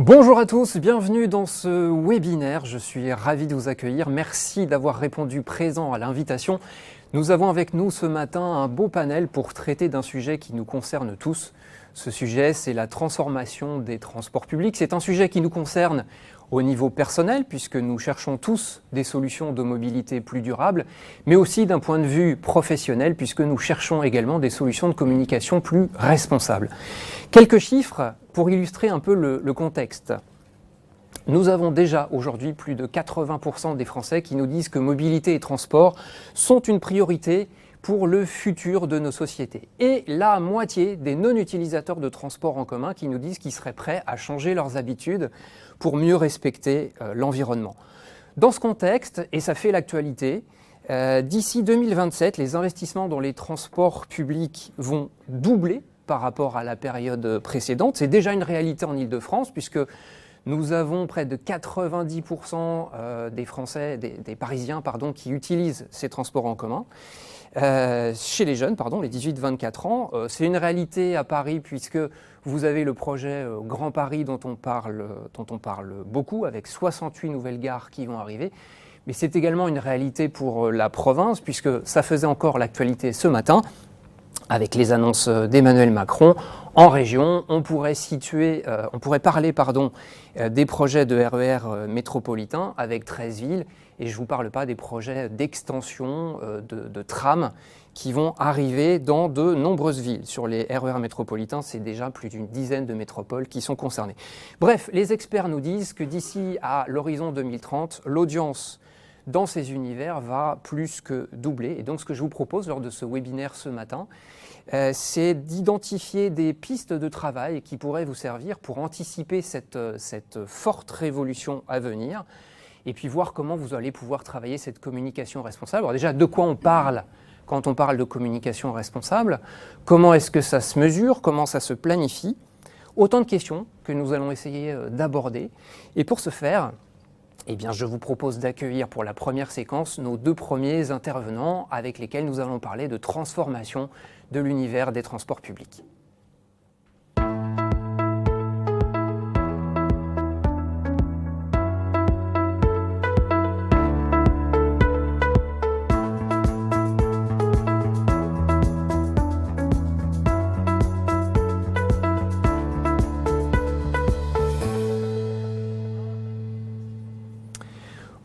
Bonjour à tous, bienvenue dans ce webinaire. Je suis ravi de vous accueillir. Merci d'avoir répondu présent à l'invitation. Nous avons avec nous ce matin un beau panel pour traiter d'un sujet qui nous concerne tous. Ce sujet, c'est la transformation des transports publics. C'est un sujet qui nous concerne au niveau personnel, puisque nous cherchons tous des solutions de mobilité plus durables, mais aussi d'un point de vue professionnel, puisque nous cherchons également des solutions de communication plus responsables. Quelques chiffres pour illustrer un peu le contexte. Nous avons déjà aujourd'hui plus de 80% des Français qui nous disent que mobilité et transport sont une priorité pour le futur de nos sociétés. Et la moitié des non-utilisateurs de transport en commun qui nous disent qu'ils seraient prêts à changer leurs habitudes pour mieux respecter l'environnement. Dans ce contexte, et ça fait l'actualité, d'ici 2027, les investissements dans les transports publics vont doubler par rapport à la période précédente. C'est déjà une réalité en Île-de-France puisque nous avons près de 90% des Français, des Parisiens qui utilisent ces transports en commun. Chez les jeunes, les 18-24 ans, c'est une réalité à Paris puisque vous avez le projet Grand Paris dont on parle beaucoup, avec 68 nouvelles gares qui vont arriver. Mais c'est également une réalité pour la province puisque ça faisait encore l'actualité ce matin. Avec les annonces d'Emmanuel Macron, en région, on pourrait parler des projets de RER métropolitains avec 13 villes. Et je ne vous parle pas des projets d'extension de trams qui vont arriver dans de nombreuses villes. Sur les RER métropolitains, c'est déjà plus d'une dizaine de métropoles qui sont concernées. Bref, les experts nous disent que d'ici à l'horizon 2030, l'audience dans ces univers va plus que doubler. Et donc ce que je vous propose lors de ce webinaire ce matin, c'est d'identifier des pistes de travail qui pourraient vous servir pour anticiper cette forte révolution à venir et puis voir comment vous allez pouvoir travailler cette communication responsable. Alors déjà, de quoi on parle quand on parle de communication responsable? Comment est-ce que ça se mesure? Comment ça se planifie? Autant de questions que nous allons essayer d'aborder. Et pour ce faire, je vous propose d'accueillir pour la première séquence nos deux premiers intervenants avec lesquels nous allons parler de transformation de l'univers des transports publics.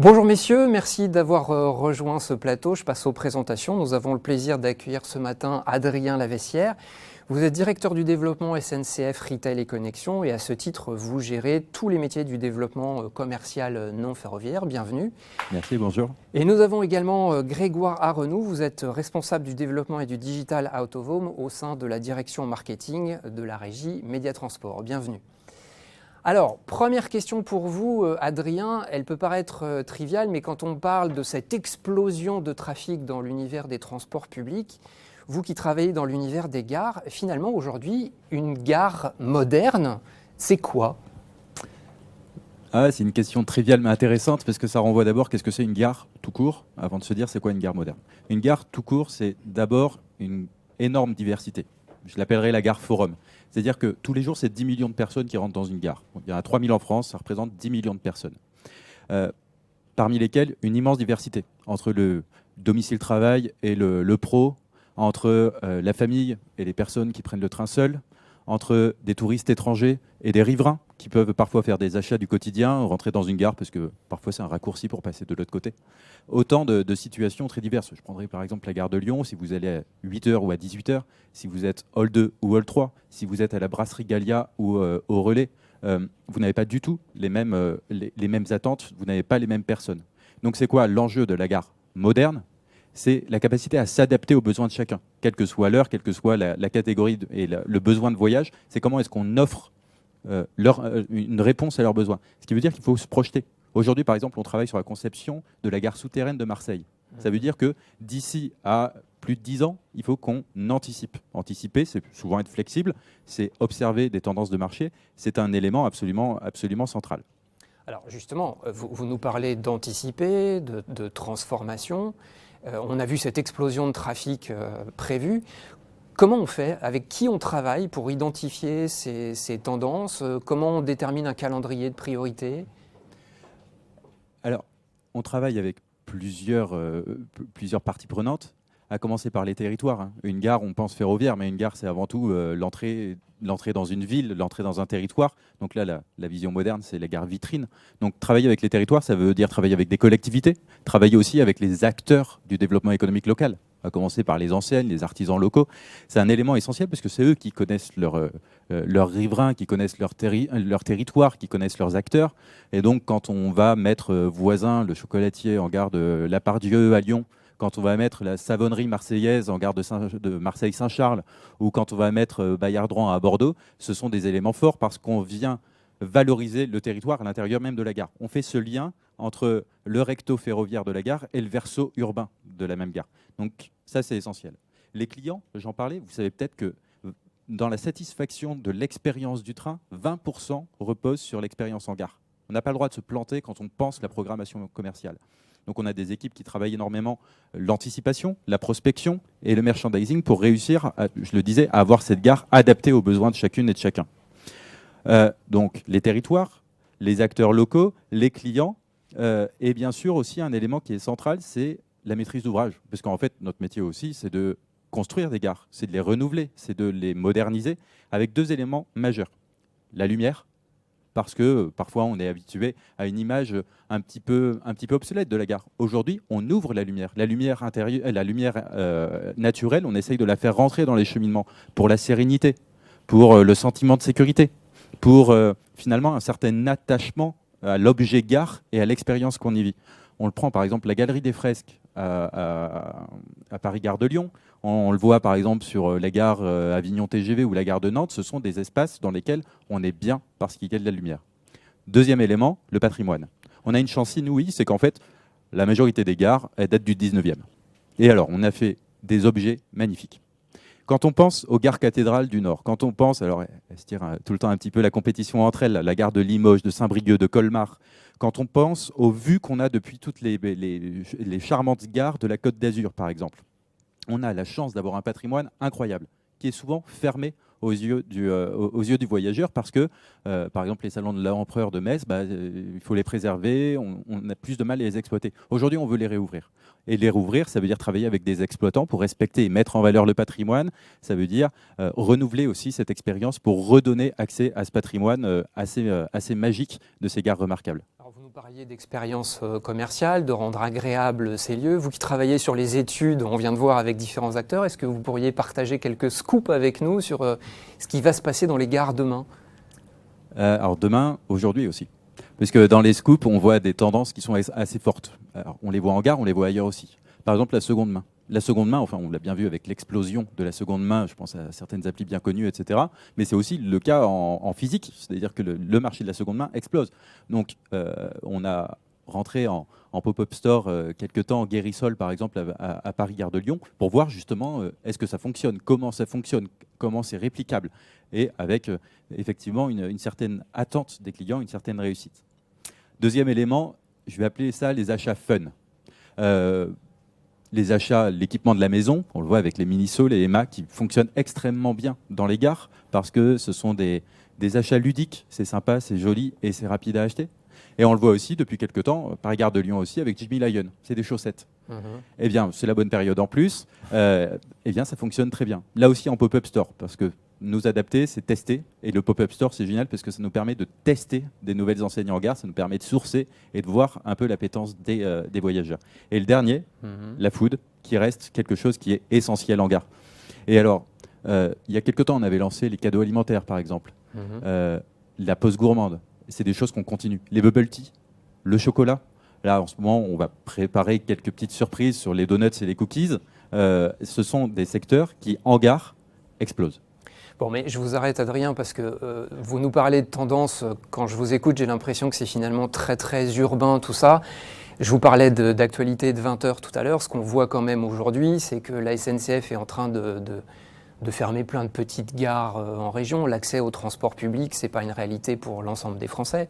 Bonjour messieurs, merci d'avoir rejoint ce plateau. Je passe aux présentations. Nous avons le plaisir d'accueillir ce matin Adrien Lavessière. Vous êtes directeur du développement SNCF Retail et Connexion et à ce titre, vous gérez tous les métiers du développement commercial non ferroviaire. Bienvenue. Merci, bonjour. Et nous avons également Grégoire Arenou. Vous êtes responsable du développement et du digital out of home au sein de la direction marketing de la régie Média Transport. Bienvenue. Alors, première question pour vous, Adrien, elle peut paraître triviale, mais quand on parle de cette explosion de trafic dans l'univers des transports publics, vous qui travaillez dans l'univers des gares, finalement aujourd'hui, une gare moderne, c'est quoi ? C'est une question triviale mais intéressante parce que ça renvoie d'abord qu'est-ce que c'est une gare tout court, avant de se dire c'est quoi une gare moderne. Une gare tout court, c'est d'abord une énorme diversité. Je l'appellerai la gare forum. C'est-à-dire que tous les jours, c'est 10 millions de personnes qui rentrent dans une gare. Il y en a 3 000 en France, ça représente 10 millions de personnes. Parmi lesquelles, une immense diversité entre le domicile-travail et le pro, entre la famille et les personnes qui prennent le train seules, entre des touristes étrangers et des riverains qui peuvent parfois faire des achats du quotidien, rentrer dans une gare parce que parfois c'est un raccourci pour passer de l'autre côté. Autant de situations très diverses. Je prendrai par exemple la gare de Lyon, si vous allez à 8h ou à 18h, si vous êtes Hall 2 ou Hall 3, si vous êtes à la brasserie Gallia ou au Relais, vous n'avez pas du tout les mêmes attentes, vous n'avez pas les mêmes personnes. Donc c'est quoi l'enjeu de la gare moderne ? C'est la capacité à s'adapter aux besoins de chacun, quelle que soit l'heure, quelle que soit la catégorie et le besoin de voyage. C'est comment est-ce qu'on offre une réponse à leurs besoins. Ce qui veut dire qu'il faut se projeter. Aujourd'hui, par exemple, on travaille sur la conception de la gare souterraine de Marseille. Ça veut dire que d'ici à plus de 10 ans, il faut qu'on anticipe. Anticiper, c'est souvent être flexible, c'est observer des tendances de marché. C'est un élément absolument central. Alors justement, vous nous parlez d'anticiper, de transformation. On a vu cette explosion de trafic prévue. Comment on fait? Avec qui on travaille pour identifier ces tendances? Comment on détermine un calendrier de priorité? Alors, on travaille avec plusieurs parties prenantes, à commencer par les territoires, hein. Une gare, on pense ferroviaire, mais une gare, c'est avant tout l'entrée dans une ville, l'entrée dans un territoire. Donc là, la vision moderne, c'est la gare vitrine. Donc travailler avec les territoires, ça veut dire travailler avec des collectivités, travailler aussi avec les acteurs du développement économique local, à commencer par les enseignes, les artisans locaux. C'est un élément essentiel parce que c'est eux qui connaissent leurs riverains, qui connaissent leur territoire, qui connaissent leurs acteurs. Et donc, quand on va mettre voisin le chocolatier en gare de Lapardieu à Lyon, quand on va mettre la savonnerie marseillaise en gare de Marseille-Saint-Charles, ou quand on va mettre Bayard-Rohan à Bordeaux, ce sont des éléments forts parce qu'on vient valoriser le territoire à l'intérieur même de la gare. On fait ce lien entre le recto ferroviaire de la gare et le verso urbain de la même gare. Donc ça, c'est essentiel. Les clients, j'en parlais, vous savez peut-être que dans la satisfaction de l'expérience du train, 20% repose sur l'expérience en gare. On n'a pas le droit de se planter quand on pense la programmation commerciale. Donc on a des équipes qui travaillent énormément l'anticipation, la prospection et le merchandising pour réussir, je le disais, à avoir cette gare adaptée aux besoins de chacune et de chacun. Donc les territoires, les acteurs locaux, les clients, et bien sûr aussi un élément qui est central, c'est la maîtrise d'ouvrage. Parce qu'en fait, notre métier aussi, c'est de construire des gares, c'est de les renouveler, c'est de les moderniser avec deux éléments majeurs. La lumière, parce que parfois on est habitué à une image un petit peu obsolète de la gare. Aujourd'hui, on ouvre la lumière. La lumière naturelle, on essaye de la faire rentrer dans les cheminements pour la sérénité, pour le sentiment de sécurité, pour finalement un certain attachement à l'objet gare et à l'expérience qu'on y vit. On le prend par exemple la Galerie des Fresques à Paris-Gare de Lyon. On le voit par exemple sur la gare Avignon TGV ou la gare de Nantes. Ce sont des espaces dans lesquels on est bien parce qu'il y a de la lumière. Deuxième élément, le patrimoine. On a une chance inouïe, c'est qu'en fait, la majorité des gares datent du 19e. Et alors, on a fait des objets magnifiques. Quand on pense aux gares cathédrales du Nord, quand on pense, alors elle se tire tout le temps un petit peu la compétition entre elles, la gare de Limoges, de Saint-Brieuc, de Colmar, quand on pense aux vues qu'on a depuis toutes les charmantes gares de la Côte d'Azur, par exemple, on a la chance d'avoir un patrimoine incroyable, qui est souvent fermé aux yeux du voyageur, parce que, par exemple, les salons de l'empereur de Metz, il faut les préserver, on a plus de mal à les exploiter. Aujourd'hui, on veut les réouvrir. Et les rouvrir, ça veut dire travailler avec des exploitants pour respecter et mettre en valeur le patrimoine. Ça veut dire renouveler aussi cette expérience pour redonner accès à ce patrimoine assez magique de ces gares remarquables. Alors vous nous parliez d'expérience commerciale, de rendre agréables ces lieux. Vous qui travaillez sur les études, on vient de voir avec différents acteurs, est-ce que vous pourriez partager quelques scoops avec nous sur ce qui va se passer dans les gares demain? Alors demain, aujourd'hui aussi. Parce que dans les scoops, on voit des tendances qui sont assez fortes. Alors, on les voit en gare, on les voit ailleurs aussi. Par exemple, la seconde main. La seconde main, enfin, on l'a bien vu avec l'explosion de la seconde main, je pense à certaines applis bien connues, etc. Mais c'est aussi le cas en physique, c'est-à-dire que le marché de la seconde main explose. Donc, on a rentré en pop-up store quelques temps en Guérissol, par exemple, à Paris-Gare de Lyon, pour voir justement est-ce que ça fonctionne, comment c'est réplicable, et avec effectivement une certaine attente des clients, une certaine réussite. Deuxième élément, je vais appeler ça les achats fun. Les achats, l'équipement de la maison, on le voit avec les Miniso, les Emma, qui fonctionnent extrêmement bien dans les gares, parce que ce sont des achats ludiques, c'est sympa, c'est joli et c'est rapide à acheter. Et on le voit aussi depuis quelques temps, Paris-Gare de Lyon aussi, avec Jimmy Lion, c'est des chaussettes. Eh bien, c'est la bonne période en plus, eh bien, ça fonctionne très bien. Là aussi en pop-up store, parce que nous adapter, c'est tester. Et le pop-up store, c'est génial parce que ça nous permet de tester des nouvelles enseignes en gare, ça nous permet de sourcer et de voir un peu l'appétence des voyageurs. Et le dernier, la food, qui reste quelque chose qui est essentiel en gare. Et alors, il y a quelques temps, on avait lancé les cadeaux alimentaires, par exemple. La pause gourmande, c'est des choses qu'on continue. Les bubble tea, le chocolat. Là, en ce moment, on va préparer quelques petites surprises sur les donuts et les cookies. Ce sont des secteurs qui, en gare, explosent. Bon, mais je vous arrête, Adrien, parce que vous nous parlez de tendance. Quand je vous écoute, j'ai l'impression que c'est finalement très, très urbain, tout ça. Je vous parlais d'actualité de 20 heures tout à l'heure. Ce qu'on voit quand même aujourd'hui, c'est que la SNCF est en train de fermer plein de petites gares en région. L'accès au transport public, ce n'est pas une réalité pour l'ensemble des Français.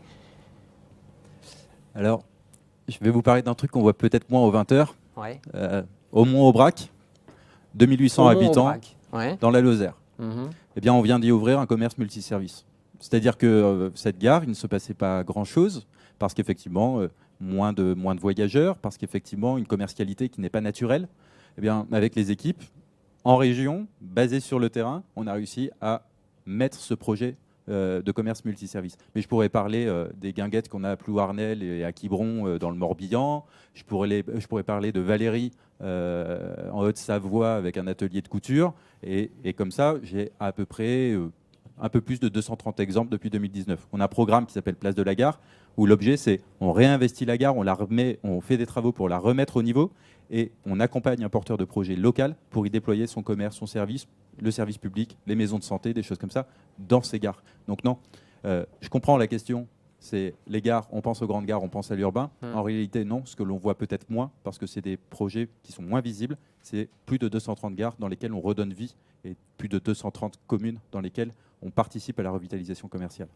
Alors, je vais vous parler d'un truc qu'on voit peut-être moins aux 20 heures. Ouais. Aumont-Aubrac, 2800 habitants. Ouais. dans la Lozère. Mhm. Eh bien, on vient d'y ouvrir un commerce multiservice. C'est-à-dire que cette gare, il ne se passait pas grand-chose, parce qu'effectivement, moins de voyageurs, parce qu'effectivement, une commercialité qui n'est pas naturelle. Eh bien, avec les équipes, en région, basées sur le terrain, on a réussi à mettre ce projet de commerce multiservice. Mais je pourrais parler des guinguettes qu'on a à Plouarnel et à Quiberon dans le Morbihan. Je pourrais parler de Valérie en Haute-Savoie avec un atelier de couture. Et comme ça, j'ai à peu près un peu plus de 230 exemples depuis 2019. On a un programme qui s'appelle Place de la Gare, où l'objet c'est on réinvestit la gare, on fait des travaux pour la remettre au niveau, et on accompagne un porteur de projet local pour y déployer son commerce, son service, le service public, les maisons de santé, des choses comme ça, dans ces gares. Donc non, je comprends la question, c'est les gares, on pense aux grandes gares, on pense à l'urbain. En réalité, non, ce que l'on voit peut-être moins, parce que c'est des projets qui sont moins visibles, c'est plus de 230 gares dans lesquelles on redonne vie, et plus de 230 communes dans lesquelles on participe à la revitalisation commerciale.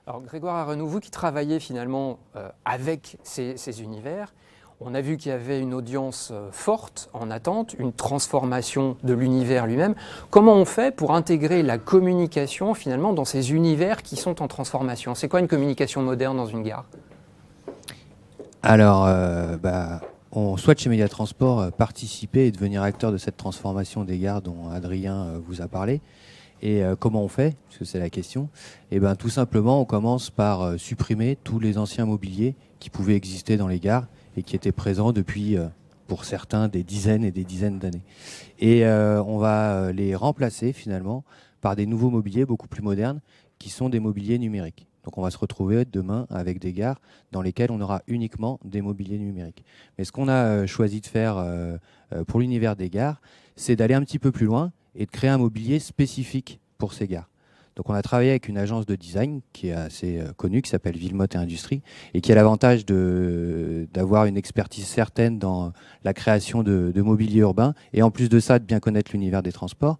Alors Grégoire Arenou, vous qui travaillez finalement avec ces univers, on a vu qu'il y avait une audience forte en attente, une transformation de l'univers lui-même. Comment on fait pour intégrer la communication finalement dans ces univers qui sont en transformation? C'est quoi une communication moderne dans une gare? Alors, on souhaite chez Mediatransport participer et devenir acteur de cette transformation des gares dont Adrien vous a parlé. Et comment on fait? Parce que c'est la question. Eh bien, tout simplement, on commence par supprimer tous les anciens mobiliers qui pouvaient exister dans les gares et qui étaient présents depuis, pour certains, des dizaines et des dizaines d'années. Et on va les remplacer finalement par des nouveaux mobiliers beaucoup plus modernes qui sont des mobiliers numériques. Donc on va se retrouver demain avec des gares dans lesquelles on aura uniquement des mobiliers numériques. Mais ce qu'on a choisi de faire pour l'univers des gares, c'est d'aller un petit peu plus loin et de créer un mobilier spécifique pour ces gares. Donc on a travaillé avec une agence de design qui est assez connue, qui s'appelle Villemotte et Industrie, et qui a l'avantage d'avoir une expertise certaine dans la création de mobilier urbain, et en plus de ça, de bien connaître l'univers des transports.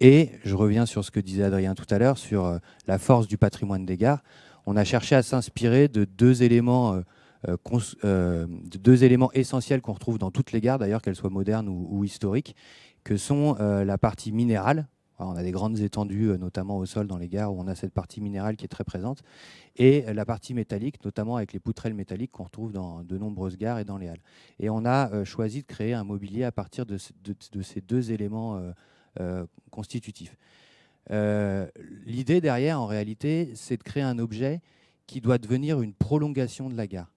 Et je reviens sur ce que disait Adrien tout à l'heure, sur la force du patrimoine des gares. On a cherché à s'inspirer de deux éléments essentiels qu'on retrouve dans toutes les gares, d'ailleurs qu'elles soient modernes ou historiques, que sont la partie minérale. Alors, on a des grandes étendues, notamment au sol dans les gares, où on a cette partie minérale qui est très présente, et la partie métallique, notamment avec les poutrelles métalliques qu'on retrouve dans de nombreuses gares et dans les halles. Et on a choisi de créer un mobilier à partir de ces deux éléments constitutifs. L'idée derrière, en réalité, c'est de créer un objet qui doit devenir une prolongation de la gare.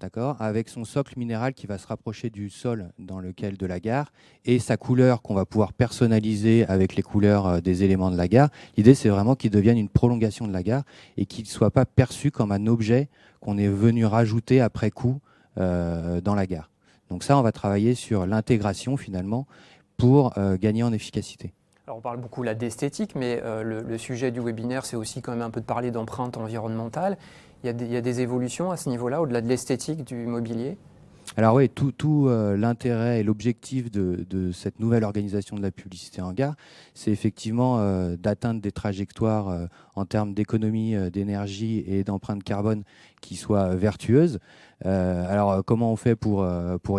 D'accord, avec son socle minéral qui va se rapprocher du sol dans lequel de la gare et sa couleur qu'on va pouvoir personnaliser avec les couleurs des éléments de la gare. L'idée, c'est vraiment qu'il devienne une prolongation de la gare et qu'il ne soit pas perçu comme un objet qu'on est venu rajouter après coup dans la gare. Donc ça, on va travailler sur l'intégration finalement pour gagner en efficacité. Alors on parle beaucoup là d'esthétique, mais le sujet du webinaire, c'est aussi quand même un peu de parler d'empreinte environnementale. Il y a des évolutions à ce niveau-là, au-delà de l'esthétique du mobilier? Alors oui, tout l'intérêt et l'objectif de cette nouvelle organisation de la publicité en gare, c'est effectivement d'atteindre des trajectoires en termes d'économie d'énergie et d'empreinte carbone qui soient vertueuses. Alors comment on fait pour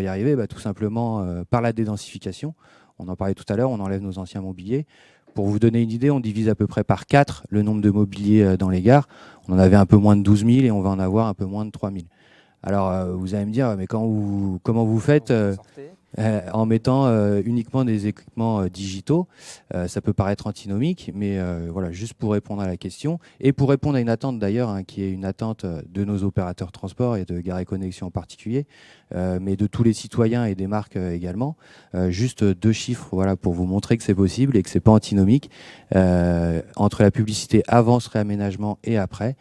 y arriver? Tout simplement par la dédensification. On en parlait tout à l'heure, on enlève nos anciens mobiliers. Pour vous donner une idée, on divise à peu près par 4 le nombre de mobiliers dans les gares. On en avait un peu moins de 12 000 et on va en avoir un peu moins de 3 000. Alors, vous allez me dire, mais comment vous faites en mettant uniquement des équipements digitaux? Ça peut paraître antinomique, mais voilà, juste pour répondre à la question, et pour répondre à une attente d'ailleurs, qui est une attente de nos opérateurs de transport et de Gares et Connexions en particulier, mais de tous les citoyens et des marques également. Juste 2 chiffres, voilà, pour vous montrer que c'est possible et que c'est pas antinomique. Entre la publicité avant ce réaménagement et après,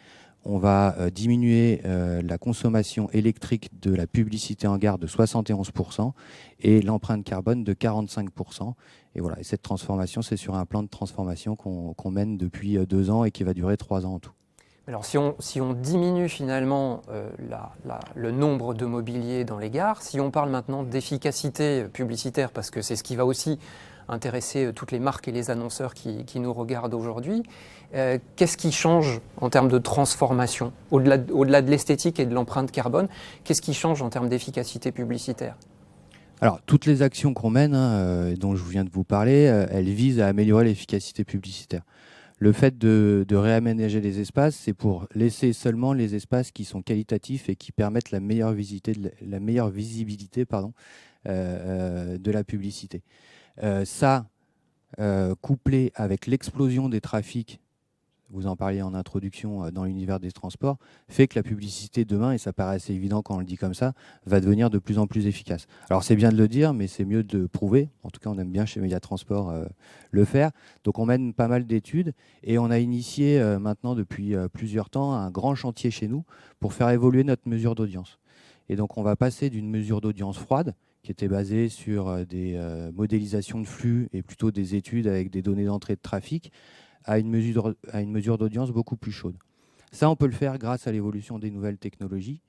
on va diminuer la consommation électrique de la publicité en gare de 71% et l'empreinte carbone de 45%. Et voilà, et cette transformation, c'est sur un plan de transformation qu'on mène depuis 2 ans et qui va durer 3 ans en tout. Alors si on diminue finalement le nombre de mobiliers dans les gares, si on parle maintenant d'efficacité publicitaire, parce que c'est ce qui va aussi intéresser toutes les marques et les annonceurs qui nous regardent aujourd'hui, qu'est-ce qui change en termes de transformation? Au-delà de l'esthétique et de l'empreinte carbone, qu'est-ce qui change en termes d'efficacité publicitaire? Alors, toutes les actions qu'on mène, dont je viens de vous parler, elles visent à améliorer l'efficacité publicitaire. Le fait de réaménager les espaces, c'est pour laisser seulement les espaces qui sont qualitatifs et qui permettent la meilleure visibilité de la publicité. Ça, couplé avec l'explosion des trafics, vous en parliez en introduction, dans l'univers des transports, fait que la publicité demain, et ça paraît assez évident quand on le dit comme ça, va devenir de plus en plus efficace. Alors c'est bien de le dire, mais c'est mieux de le prouver. En tout cas, on aime bien chez Média Transport le faire. Donc on mène pas mal d'études et on a initié maintenant depuis plusieurs temps un grand chantier chez nous pour faire évoluer notre mesure d'audience. Et donc on va passer d'une mesure d'audience froide, qui était basée sur des modélisations de flux et plutôt des études avec des données d'entrée de trafic, à une mesure d'audience beaucoup plus chaude. Ça, on peut le faire grâce à l'évolution des nouvelles technologies.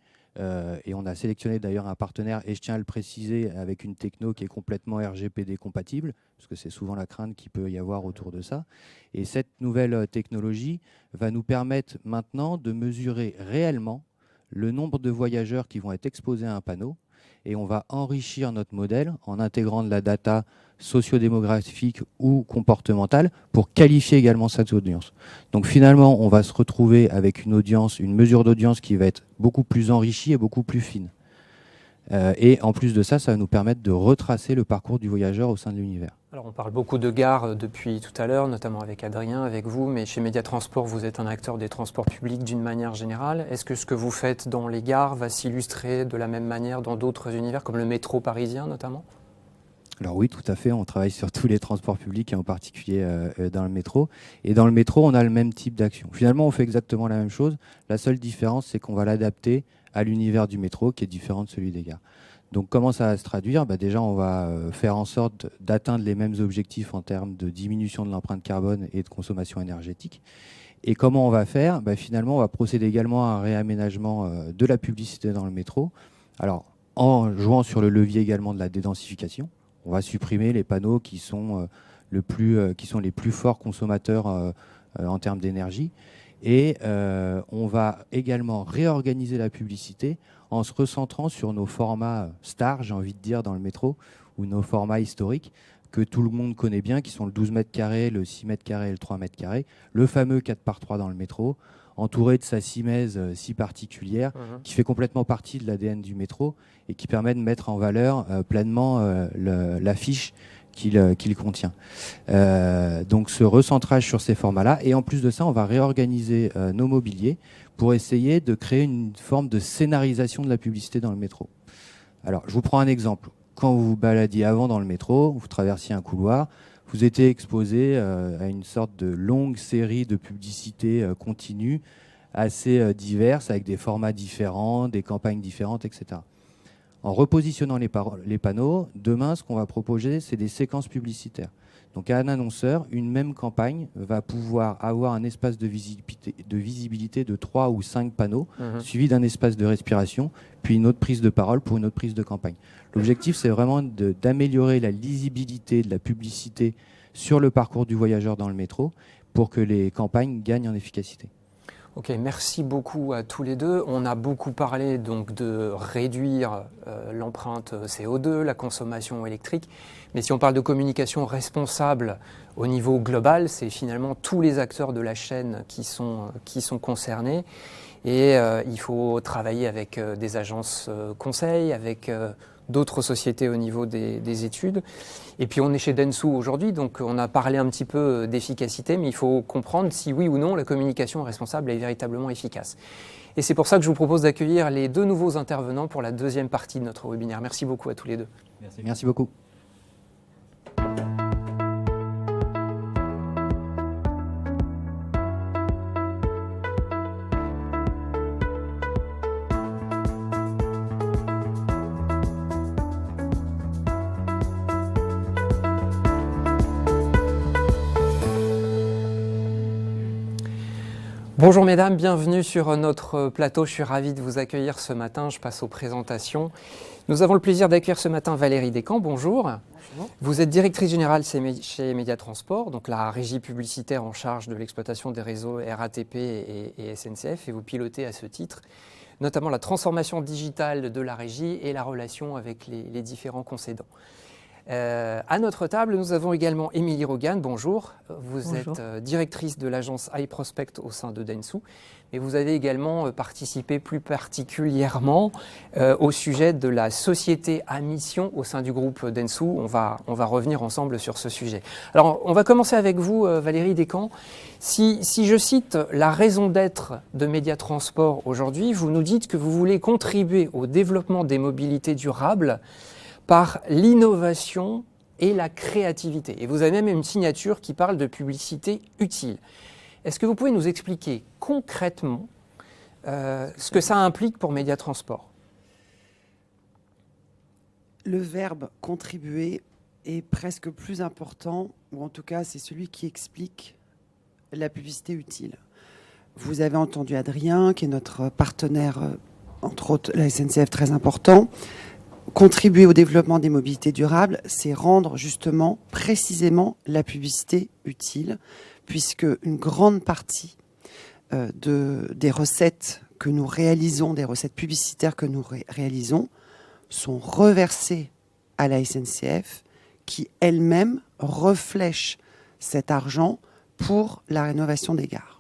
Et on a sélectionné d'ailleurs un partenaire, et je tiens à le préciser, avec une techno qui est complètement RGPD compatible, parce que c'est souvent la crainte qu'il peut y avoir autour de ça. Et cette nouvelle technologie va nous permettre maintenant de mesurer réellement le nombre de voyageurs qui vont être exposés à un panneau. Et on va enrichir notre modèle en intégrant de la data sociodémographique ou comportementale pour qualifier également cette audience. Donc finalement, on va se retrouver avec une mesure d'audience qui va être beaucoup plus enrichie et beaucoup plus fine. Et en plus de ça, ça va nous permettre de retracer le parcours du voyageur au sein de l'univers. Alors on parle beaucoup de gares depuis tout à l'heure, notamment avec Adrien, avec vous, mais chez Média Transport, vous êtes un acteur des transports publics d'une manière générale. Est-ce que ce que vous faites dans les gares va s'illustrer de la même manière dans d'autres univers, comme le métro parisien notamment ? Alors oui, tout à fait, on travaille sur tous les transports publics et en particulier dans le métro. Et dans le métro, on a le même type d'action. Finalement, on fait exactement la même chose. La seule différence, c'est qu'on va l'adapter à l'univers du métro qui est différent de celui des gares. Donc comment ça va se traduire ? Déjà, on va faire en sorte d'atteindre les mêmes objectifs en termes de diminution de l'empreinte carbone et de consommation énergétique. Et comment on va faire ? Finalement, on va procéder également à un réaménagement de la publicité dans le métro. Alors, en jouant sur le levier également de la dédensification. On va supprimer les panneaux qui sont les plus forts consommateurs en termes d'énergie. Et on va également réorganiser la publicité en se recentrant sur nos formats stars, j'ai envie de dire, dans le métro, ou nos formats historiques que tout le monde connaît bien, qui sont le 12 mètres carrés, le 6 mètres carrés et le 3 mètres carrés, le fameux 4x3 dans le métro, entouré de sa simèse si particulière, qui fait complètement partie de l'ADN du métro et qui permet de mettre en valeur pleinement l'affiche qu'il contient. Donc ce recentrage sur ces formats-là, et en plus de ça, on va réorganiser nos mobiliers pour essayer de créer une forme de scénarisation de la publicité dans le métro. Alors, je vous prends un exemple. Quand vous vous baladiez avant dans le métro, vous traversiez un couloir, vous étiez exposé à une sorte de longue série de publicités continues, assez diverses, avec des formats différents, des campagnes différentes, etc. En repositionnant les panneaux, demain, ce qu'on va proposer, c'est des séquences publicitaires. Donc à un annonceur, une même campagne va pouvoir avoir un espace de visibilité de 3 ou 5 panneaux, suivi d'un espace de respiration, puis une autre prise de parole pour une autre prise de campagne. L'objectif, c'est vraiment d'améliorer la lisibilité de la publicité sur le parcours du voyageur dans le métro pour que les campagnes gagnent en efficacité. Ok, merci beaucoup à tous les deux. On a beaucoup parlé donc de réduire l'empreinte CO2, la consommation électrique. Mais si on parle de communication responsable au niveau global, c'est finalement tous les acteurs de la chaîne qui sont concernés. Et il faut travailler avec des agences conseils, avec d'autres sociétés au niveau des études. Et puis on est chez Dentsu aujourd'hui, donc on a parlé un petit peu d'efficacité, mais il faut comprendre si oui ou non la communication responsable est véritablement efficace. Et c'est pour ça que je vous propose d'accueillir les deux nouveaux intervenants pour la deuxième partie de notre webinaire. Merci beaucoup à tous les deux. Merci beaucoup. Bonjour mesdames, bienvenue sur notre plateau. Je suis ravi de vous accueillir ce matin. Je passe aux présentations. Nous avons le plaisir d'accueillir ce matin Valérie Descamps. Bonjour. Bonjour. Vous êtes directrice générale chez Média Transport, donc la régie publicitaire en charge de l'exploitation des réseaux RATP et SNCF, et vous pilotez à ce titre notamment la transformation digitale de la régie et la relation avec les différents concédants. À notre table, nous avons également Émilie Rogan. Bonjour. Vous êtes directrice de l'agence iProspect au sein de Dentsu. Et vous avez également participé plus particulièrement au sujet de la société à mission au sein du groupe Dentsu. On va revenir ensemble sur ce sujet. Alors, on va commencer avec vous, Valérie Descamps. Si je cite la raison d'être de Médiatransport aujourd'hui, vous nous dites que vous voulez contribuer au développement des mobilités durables par l'innovation et la créativité. Et vous avez même une signature qui parle de publicité utile. Est-ce que vous pouvez nous expliquer concrètement ce que ça implique pour Médiatransport ? Le verbe « contribuer » est presque plus important, ou en tout cas c'est celui qui explique la publicité utile. Vous avez entendu Adrien, qui est notre partenaire, entre autres la SNCF, très important. Contribuer au développement des mobilités durables, c'est rendre justement, précisément, la publicité utile, puisque une grande partie des recettes que nous réalisons, des recettes publicitaires que nous réalisons, sont reversées à la SNCF, qui elle-même reflèche cet argent pour la rénovation des gares.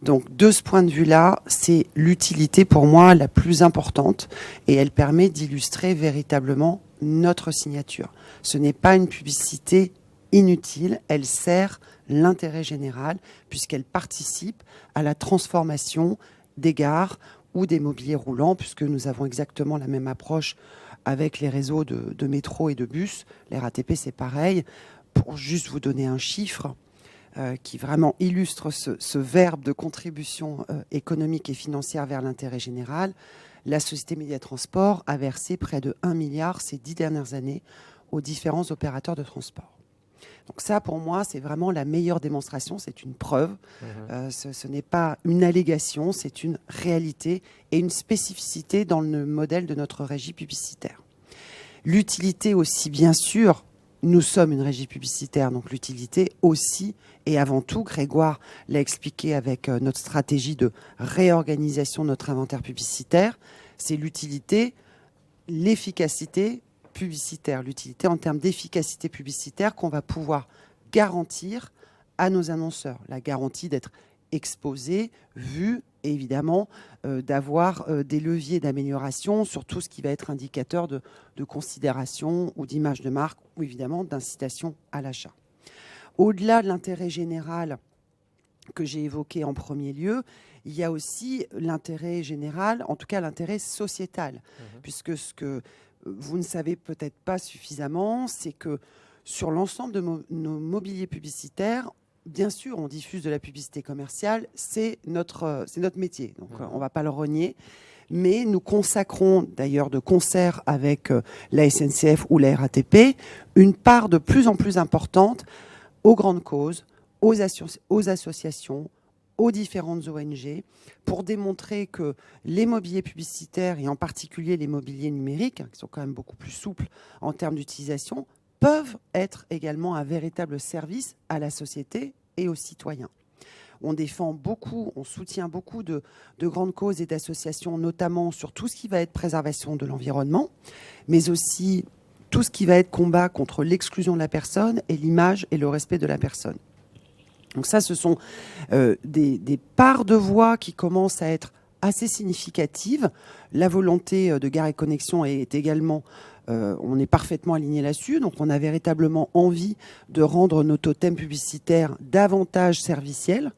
Donc, de ce point de vue-là, c'est l'utilité pour moi la plus importante et elle permet d'illustrer véritablement notre signature. Ce n'est pas une publicité inutile, elle sert l'intérêt général puisqu'elle participe à la transformation des gares ou des mobiliers roulants, puisque nous avons exactement la même approche avec les réseaux de métro et de bus. Les RATP, c'est pareil. Pour juste vous donner un chiffre, qui vraiment illustre ce verbe de contribution économique et financière vers l'intérêt général, la société Médiatransport a versé près de 1 milliard ces 10 dernières années aux différents opérateurs de transport. Donc ça, pour moi, c'est vraiment la meilleure démonstration, c'est une preuve. Ce n'est pas une allégation, c'est une réalité et une spécificité dans le modèle de notre régie publicitaire. L'utilité aussi, bien sûr, nous sommes une régie publicitaire, donc l'utilité aussi et avant tout, Grégoire l'a expliqué avec notre stratégie de réorganisation de notre inventaire publicitaire, c'est l'utilité, l'efficacité publicitaire, l'utilité en termes d'efficacité publicitaire qu'on va pouvoir garantir à nos annonceurs. La garantie d'être exposé, vu, et évidemment d'avoir des leviers d'amélioration sur tout ce qui va être indicateur de considération ou d'image de marque ou évidemment d'incitation à l'achat. Au-delà de l'intérêt général que j'ai évoqué en premier lieu, il y a aussi l'intérêt général, en tout cas l'intérêt sociétal, puisque ce que vous ne savez peut-être pas suffisamment, c'est que sur l'ensemble de nos mobiliers publicitaires, bien sûr, on diffuse de la publicité commerciale, c'est notre métier, donc on ne va pas le renier. Mais nous consacrons, d'ailleurs de concert avec la SNCF ou la RATP, une part de plus en plus importante aux grandes causes, aux associations, aux différentes ONG, pour démontrer que les mobiliers publicitaires, et en particulier les mobiliers numériques, qui sont quand même beaucoup plus souples en termes d'utilisation, peuvent être également un véritable service à la société et aux citoyens. On défend beaucoup, on soutient beaucoup de grandes causes et d'associations, notamment sur tout ce qui va être préservation de l'environnement, mais aussi tout ce qui va être combat contre l'exclusion de la personne et l'image et le respect de la personne. Donc ça, ce sont des parts de voix qui commencent à être assez significatives. La volonté de Gares & Connexions est également, on est parfaitement aligné là-dessus. Donc on a véritablement envie de rendre nos totems publicitaires davantage serviciels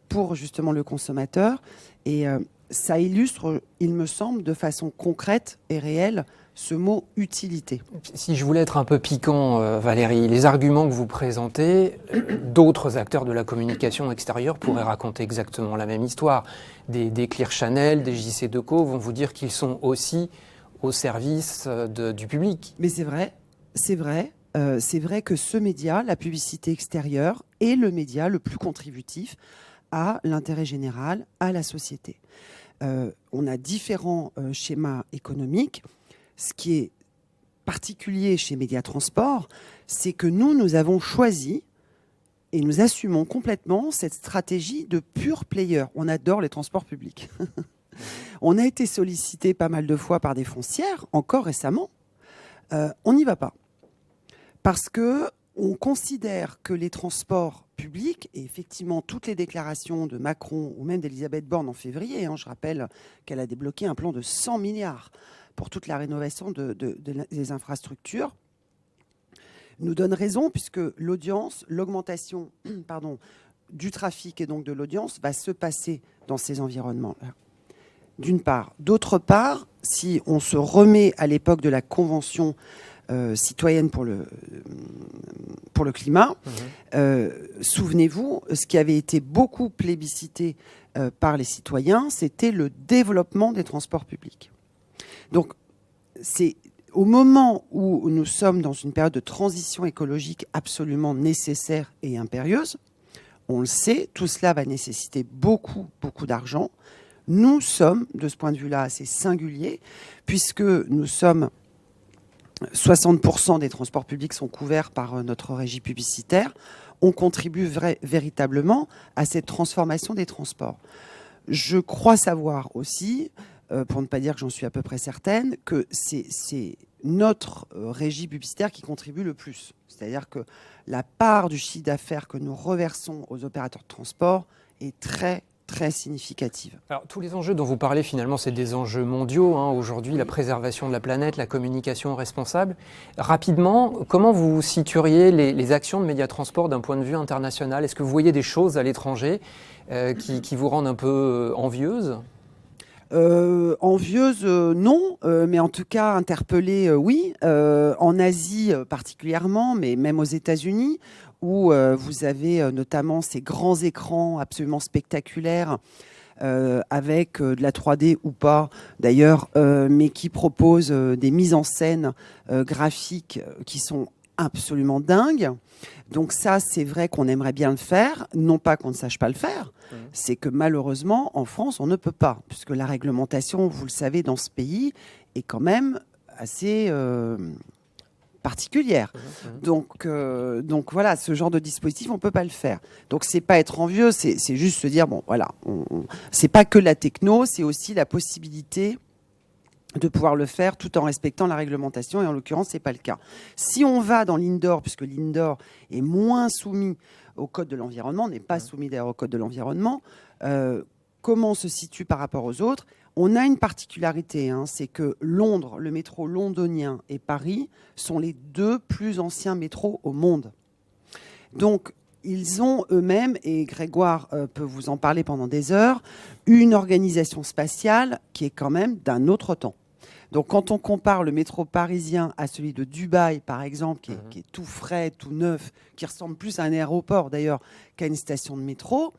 pour justement le consommateur. Et ça illustre, il me semble, de façon concrète et réelle, ce mot utilité. Si je voulais être un peu piquant, Valérie, les arguments que vous présentez, d'autres acteurs de la communication extérieure pourraient raconter exactement la même histoire. Des Clear Channel, des JC Decaux vont vous dire qu'ils sont aussi au service du public. Mais c'est vrai, c'est vrai que ce média, la publicité extérieure, est le média le plus contributif à l'intérêt général, à la société. On a différents schémas économiques. Ce qui est particulier chez Médiatransport, c'est que nous avons choisi et nous assumons complètement cette stratégie de pure player. On adore les transports publics. On a été sollicité pas mal de fois par des foncières, encore récemment. On n'y va pas. Parce que on considère que les transports publics, et effectivement toutes les déclarations de Macron ou même d'Elisabeth Borne en février, je rappelle qu'elle a débloqué un plan de 100 milliards pour toute la rénovation des infrastructures, nous donne raison, puisque l'augmentation du trafic et donc de l'audience va se passer dans ces environnements-là. D'une part. D'autre part, si on se remet à l'époque de la Convention citoyenne pour le climat, souvenez-vous, ce qui avait été beaucoup plébiscité par les citoyens, c'était le développement des transports publics. Donc, c'est au moment où nous sommes dans une période de transition écologique absolument nécessaire et impérieuse, on le sait, tout cela va nécessiter beaucoup, beaucoup d'argent. Nous sommes, de ce point de vue-là, assez singuliers, puisque nous sommes 60% des transports publics sont couverts par notre régie publicitaire. On contribue véritablement à cette transformation des transports. Je crois savoir aussi, pour ne pas dire que j'en suis à peu près certaine, que c'est notre régie publicitaire qui contribue le plus. C'est-à-dire que la part du chiffre d'affaires que nous reversons aux opérateurs de transport est très, très significative. Alors, tous les enjeux dont vous parlez, finalement, c'est des enjeux mondiaux. Aujourd'hui, la préservation de la planète, la communication responsable. Rapidement, comment vous situeriez les actions de Médiatransport d'un point de vue international? Est-ce que vous voyez des choses à l'étranger qui vous rendent un peu envieuse? Envieuse, non, mais en tout cas interpellée, oui. En Asie particulièrement, mais même aux États-Unis, où vous avez notamment ces grands écrans absolument spectaculaires avec de la 3D ou pas d'ailleurs, mais qui proposent des mises en scène graphiques qui sont absolument dingues. Donc ça, c'est vrai qu'on aimerait bien le faire, non pas qu'on ne sache pas le faire, c'est que malheureusement, en France, on ne peut pas, puisque la réglementation, vous le savez, dans ce pays, est quand même assez particulière. Donc voilà, ce genre de dispositif, on ne peut pas le faire. Donc c'est pas être envieux, c'est juste se dire, bon voilà, c'est pas que la techno, c'est aussi la possibilité de pouvoir le faire tout en respectant la réglementation, et en l'occurrence, c'est pas le cas. Si on va dans l'indoor, puisque l'indoor est moins soumis au code de l'environnement, n'est pas soumis d'ailleurs au code de l'environnement, comment on se situe par rapport aux autres? On a une particularité, c'est que Londres, le métro londonien et Paris sont les deux plus anciens métros au monde. Donc, ils ont eux-mêmes, et Grégoire peut vous en parler pendant des heures, une organisation spatiale qui est quand même d'un autre temps. Donc, quand on compare le métro parisien à celui de Dubaï, par exemple, qui est tout frais, tout neuf, qui ressemble plus à un aéroport d'ailleurs qu'à une station de métro,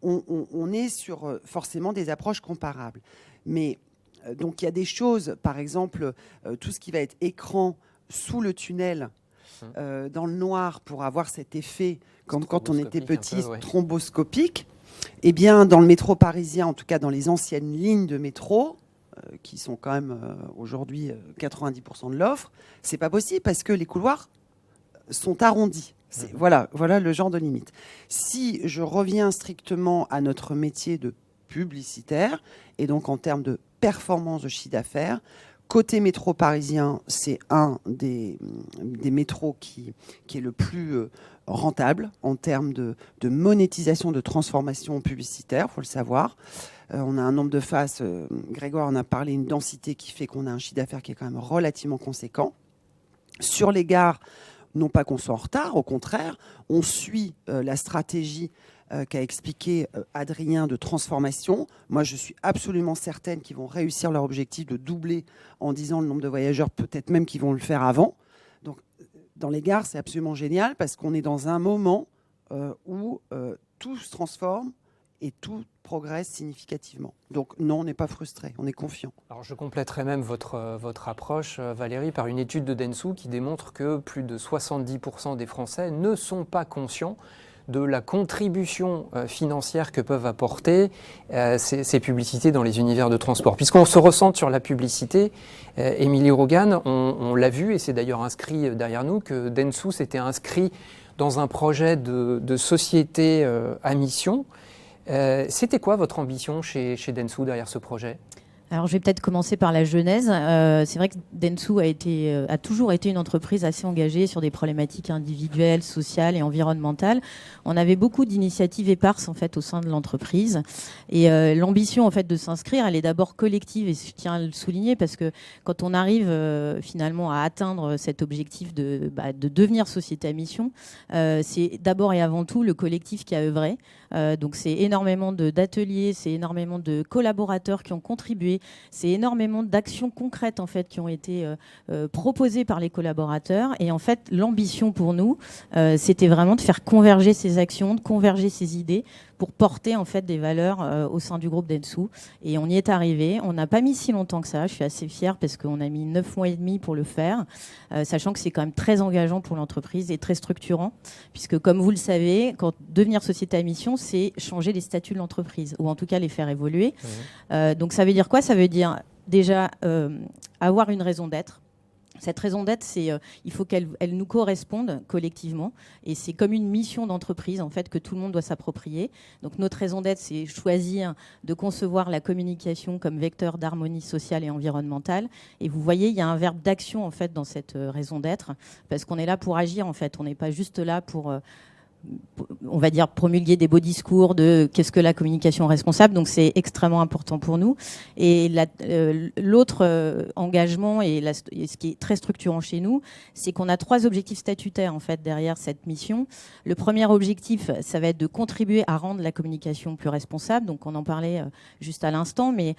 on est sur forcément des approches comparables. Mais donc, il y a des choses, par exemple, tout ce qui va être écran sous le tunnel, dans le noir, pour avoir cet effet, comme quand on était petit, thromboscopique. Eh bien, dans le métro parisien, en tout cas dans les anciennes lignes de métro, qui sont quand même aujourd'hui 90% de l'offre, c'est pas possible parce que les couloirs sont arrondis. Voilà le genre de limite. Si je reviens strictement à notre métier de publicitaire, et donc en termes de performance de chiffre d'affaires, côté métro parisien, c'est un des métros qui est le plus rentable en termes de monétisation, de transformation publicitaire, il faut le savoir. On a un nombre de faces, Grégoire en a parlé, une densité qui fait qu'on a un chiffre d'affaires qui est quand même relativement conséquent. Sur les gares, non pas qu'on soit en retard, au contraire, on suit la stratégie qu'a expliqué Adrien de transformation. Moi, je suis absolument certaine qu'ils vont réussir leur objectif de doubler en 10 ans le nombre de voyageurs, peut-être même qu'ils vont le faire avant. Donc, dans les gares, c'est absolument génial parce qu'on est dans un moment où tout se transforme et tout progresse significativement. Donc non, on n'est pas frustré, on est confiant. Alors je compléterai même votre approche, Valérie, par une étude de Dentsu qui démontre que plus de 70% des Français ne sont pas conscients de la contribution financière que peuvent apporter ces publicités dans les univers de transport. Puisqu'on se ressente sur la publicité, Émilie Rogan, on l'a vu, et c'est d'ailleurs inscrit derrière nous, que Dentsu s'était inscrit dans un projet de société à mission. C'était quoi votre ambition chez Dentsu derrière ce projet ? Alors, je vais peut-être commencer par la genèse. C'est vrai que Dentsu a toujours été une entreprise assez engagée sur des problématiques individuelles, sociales et environnementales. On avait beaucoup d'initiatives éparses en fait au sein de l'entreprise. Et l'ambition en fait de s'inscrire, elle est d'abord collective, et je tiens à le souligner parce que quand on arrive finalement à atteindre cet objectif de devenir société à mission, c'est d'abord et avant tout le collectif qui a œuvré. Donc c'est énormément d'ateliers, c'est énormément de collaborateurs qui ont contribué, c'est énormément d'actions concrètes en fait qui ont été proposées par les collaborateurs. Et en fait, l'ambition pour nous, c'était vraiment de faire converger ces actions, de converger ces idées pour porter en fait des valeurs au sein du groupe Dentsu. Et on y est arrivé. On n'a pas mis si longtemps que ça. Je suis assez fière parce qu'on a mis 9 mois et demi pour le faire, sachant que c'est quand même très engageant pour l'entreprise et très structurant, puisque comme vous le savez, quand devenir société à mission, c'est changer les statuts de l'entreprise, ou en tout cas les faire évoluer. Donc ça veut dire quoi ? Ça veut dire déjà avoir une raison d'être. Cette raison d'être, il faut qu'elle nous corresponde collectivement, et c'est comme une mission d'entreprise en fait que tout le monde doit s'approprier. Donc notre raison d'être, c'est choisir de concevoir la communication comme vecteur d'harmonie sociale et environnementale. Et vous voyez, il y a un verbe d'action en fait dans cette raison d'être, parce qu'on est là pour agir en fait. On n'est pas juste là pour on va dire promulguer des beaux discours de qu'est-ce que la communication responsable. Donc c'est extrêmement important pour nous. Et l'autre engagement et ce qui est très structurant chez nous, c'est qu'on a 3 objectifs statutaires en fait derrière cette mission. Le premier objectif, ça va être de contribuer à rendre la communication plus responsable. Donc on en parlait juste à l'instant, mais